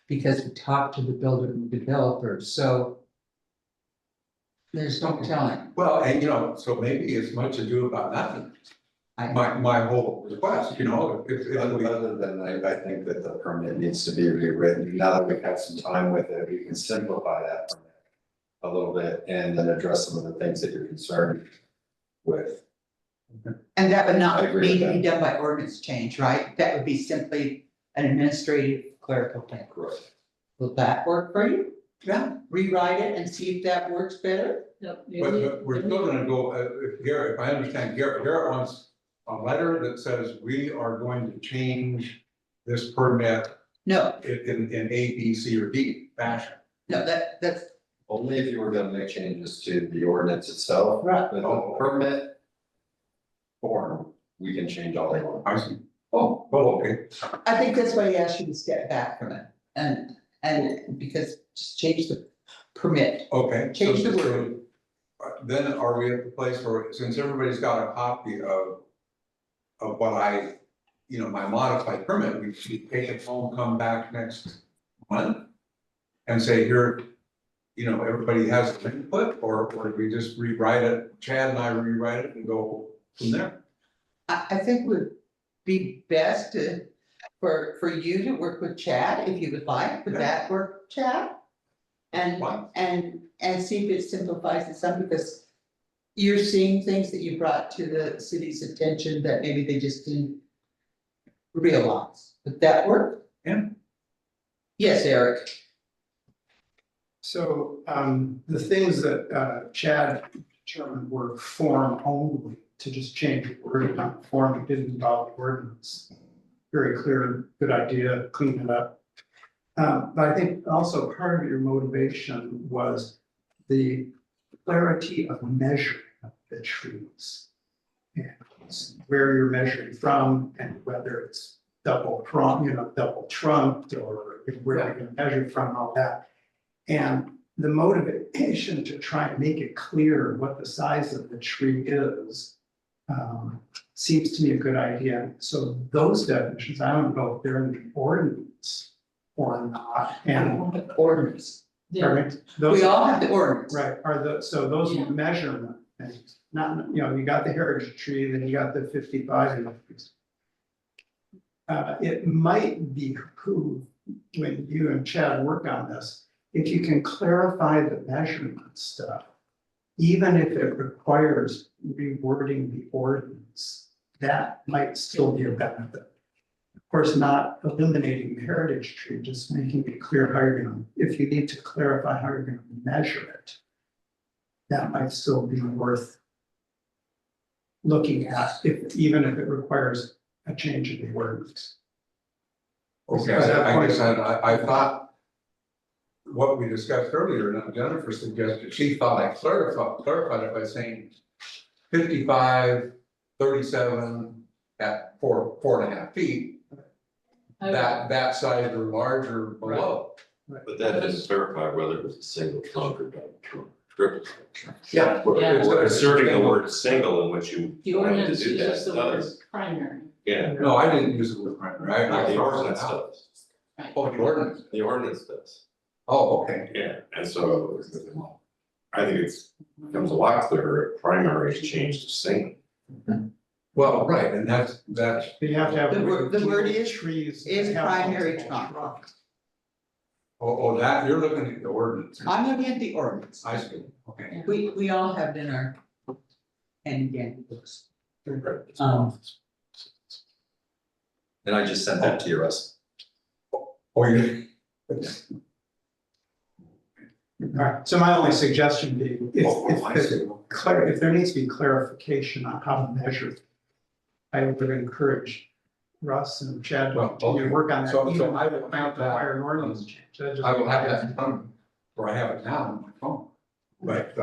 Speaker 1: Because we talked to the builder and developers, so. There's no telling.
Speaker 7: Well, and so maybe it's much ado about nothing. My whole request, if we.
Speaker 8: Other than I think that the permit needs to be rewritten. Now that we've had some time with it, we can simplify that permit a little bit and then address some of the things that you're concerned with.
Speaker 1: And that would
Speaker 8: I
Speaker 1: not
Speaker 8: agree
Speaker 1: need
Speaker 8: with
Speaker 1: to be
Speaker 8: that.
Speaker 1: done by ordinance change, right? That would be simply an administrative clerical thing.
Speaker 8: Correct.
Speaker 1: Will that work for you? Yeah, rewrite it and see if that works better.
Speaker 4: Yep.
Speaker 7: But we're still gonna go, if I understand, Garrett wants a letter that says we are going to change this permit
Speaker 1: No,
Speaker 7: in A, B, C, or D fashion.
Speaker 1: no, that's
Speaker 8: Only if you were gonna make changes to the ordinance itself.
Speaker 1: right.
Speaker 8: But the permit form, we can change all they want.
Speaker 7: I see. Oh, well, okay.
Speaker 1: I think that's why he asked you to step back from it and because just change the permit.
Speaker 7: Okay.
Speaker 1: Change the word.
Speaker 7: Then are we at the place where, since everybody's got a copy of what my modified permit, we should take it home, come back next month and say, here, everybody has an input, or do we just rewrite it, Chad and I rewrite it and go from there?
Speaker 1: I think would be best for you to work with Chad if you would like. Would that work, Chad?
Speaker 7: Fine.
Speaker 1: And see if it simplifies it some, because you're seeing things that you brought to the city's attention that maybe they just didn't realize. Would that work?
Speaker 7: Yeah.
Speaker 1: Yes, Eric.
Speaker 5: So the things that Chad determined were form only, to just change the word on form, it didn't involve the ordinance. Very clear, good idea, clean it up. But I think also part of your motivation was the clarity of measuring of the trees. And where you're measuring from and whether it's double trunked, or where we're gonna measure from, all that. And the motivation to try and make it clear what the size of the tree is, seems to me a good idea. So those definitions, I don't know if they're in the ordinance or not, and,
Speaker 1: Ordinance.
Speaker 5: correct? Those-
Speaker 1: We all have the ordinance.
Speaker 5: Right, so those
Speaker 4: Yeah.
Speaker 5: measurement things, not, you got the heritage tree, then you got the 55 trees. It might behoove, when you and Chad work on this, if you can clarify the measurement stuff, even if it requires rewording the ordinance, that might still be a benefit. Of course, not eliminating the heritage tree, just making it clear how you're gonna, if you need to clarify how you're gonna measure it, that might still be worth looking at, even if it requires a change in the ordinance.
Speaker 7: Okay, I guess I thought what we discussed earlier, and Jennifer suggested, she thought I clarified it by saying 55, 37 at 4.5 feet, that size or larger below.
Speaker 10: But that doesn't clarify whether it was a single trunk or double trunk, triple trunk.
Speaker 7: Yeah.
Speaker 4: Yeah.
Speaker 10: We're inserting the word single in which you
Speaker 4: The
Speaker 10: wanted to
Speaker 4: ordinance
Speaker 10: do that.
Speaker 4: uses the word primary.
Speaker 10: Yeah,
Speaker 7: No, I didn't use the word primary.
Speaker 10: not the
Speaker 7: I
Speaker 10: ordinance does.
Speaker 7: Oh, the ordinance.
Speaker 10: The ordinance does.
Speaker 7: Oh, okay.
Speaker 10: Yeah, and so I think becomes a lot clearer if primary is changed to single.
Speaker 7: Well, right, and that's,
Speaker 5: But you have to have.
Speaker 1: The word is-
Speaker 5: trees.
Speaker 1: is
Speaker 5: have
Speaker 1: primary
Speaker 5: multiple
Speaker 1: trunk.
Speaker 5: trunks.
Speaker 7: that, you're looking at the ordinance.
Speaker 1: I'm looking at the ordinance.
Speaker 7: I see, okay.
Speaker 1: We all have it in our handy dandy books.
Speaker 10: Right.
Speaker 8: And I just sent that to you, Russ.
Speaker 7: Oh, you.
Speaker 5: All right, so my only suggestion being,
Speaker 7: I see.
Speaker 5: if there needs to be clarification on how to measure, I would encourage Russ and Chad
Speaker 7: Well,
Speaker 5: to
Speaker 7: okay.
Speaker 5: work on that.
Speaker 7: So
Speaker 5: even
Speaker 7: I
Speaker 5: if
Speaker 7: will
Speaker 5: it might
Speaker 7: have that,
Speaker 5: require an ordinance change.
Speaker 7: I will have that done, or I have it now on my phone. But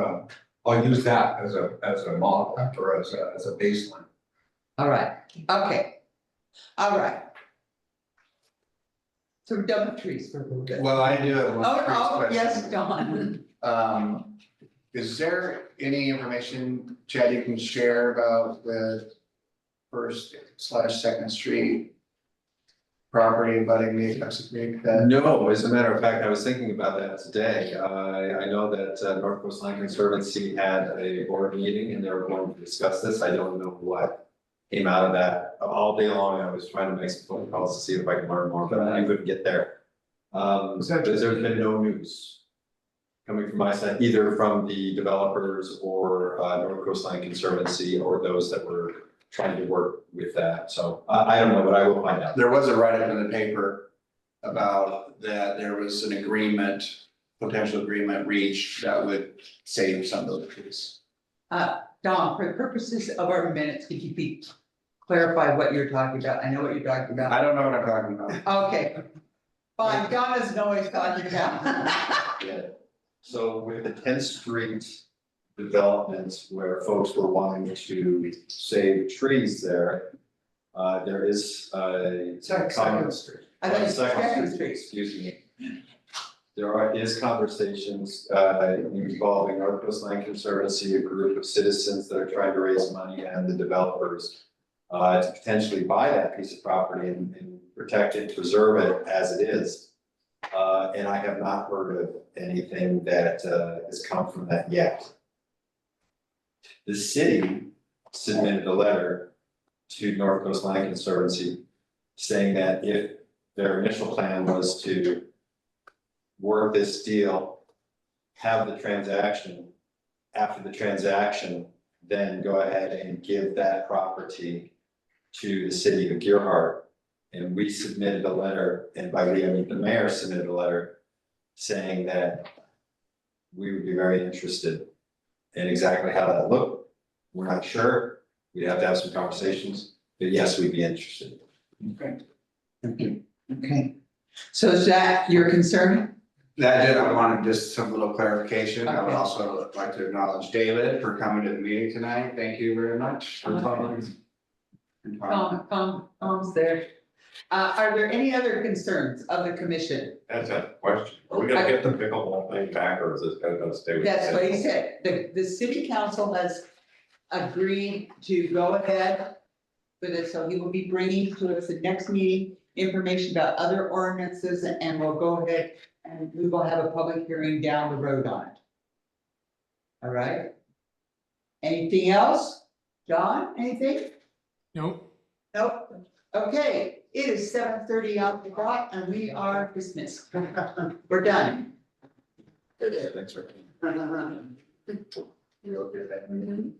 Speaker 7: I'll use that as a model or as a baseline.
Speaker 1: All right, okay. All right. So we're done with trees for a little bit.
Speaker 9: Well, I do have one.
Speaker 1: Oh,
Speaker 9: quick
Speaker 1: yes,
Speaker 9: question.
Speaker 1: Don.
Speaker 9: Is there any information, Chad, you can share about the First/Second Street property abutting the Atuxet Creek that?
Speaker 8: No, as a matter of fact, I was thinking about that today. I know that North Coast Land Conservancy had a board meeting and they were going to discuss this. I don't know what came out of that. All day long, I was trying to make some phone calls to see if I could learn more, but I couldn't get there. There's been no news coming from my side, either from the developers or North Coast Land Conservancy or those that were trying to work with that. So I don't know, but I will find out.
Speaker 9: There was a write-up in the paper about that there was an agreement, potential agreement reached that would save some of those trees.
Speaker 1: Don, for the purposes of our minutes, could you please clarify what you're talking about? I know what you're talking about.
Speaker 9: I don't know what I'm talking about.
Speaker 1: Okay. Fine, Don doesn't know what he's talking about.
Speaker 8: Yeah. So with the 10th Street developments where folks were wanting to save trees there, there is
Speaker 5: Second Street.
Speaker 1: I thought it's
Speaker 8: Second
Speaker 1: Second Street.
Speaker 8: Excuse me. There is conversations involving North Coast Land Conservancy, a group of citizens that are trying to raise money, and the developers to potentially buy that piece of property and protect it, preserve it as it is. And I have not heard of anything that has come from that yet. The city submitted a letter to North Coast Land Conservancy saying that if their initial plan was to work this deal, have the transaction, after the transaction, then go ahead and give that property to the city of Gearhart. And we submitted a letter, and by we, I mean the mayor submitted a letter saying that we would be very interested in exactly how that looked. We're not sure, we'd have to have some conversations, but yes, we'd be interested.
Speaker 1: Okay. Okay. So is that your concern?
Speaker 9: That did, I wanted just some little clarification. I would
Speaker 1: Okay.
Speaker 9: also like to acknowledge David for coming to the meeting tonight. Thank you very much for coming.
Speaker 1: Tom's there. Are there any other concerns of the commission?
Speaker 10: That's a question. Are we gonna get the pickleball thing back or is this gonna stay with?
Speaker 1: That's what he said. The city council has agreed to go ahead with it, so he will be bringing to us the next meeting information about other ordinances, and we'll go ahead and we will have a public hearing down the road on it. All right? Anything else? John, anything?
Speaker 2: Nope.
Speaker 1: Nope. Okay, it is 7:30 on the clock and we are dismissed. We're done.
Speaker 8: Thanks for.
Speaker 1: You okay with that?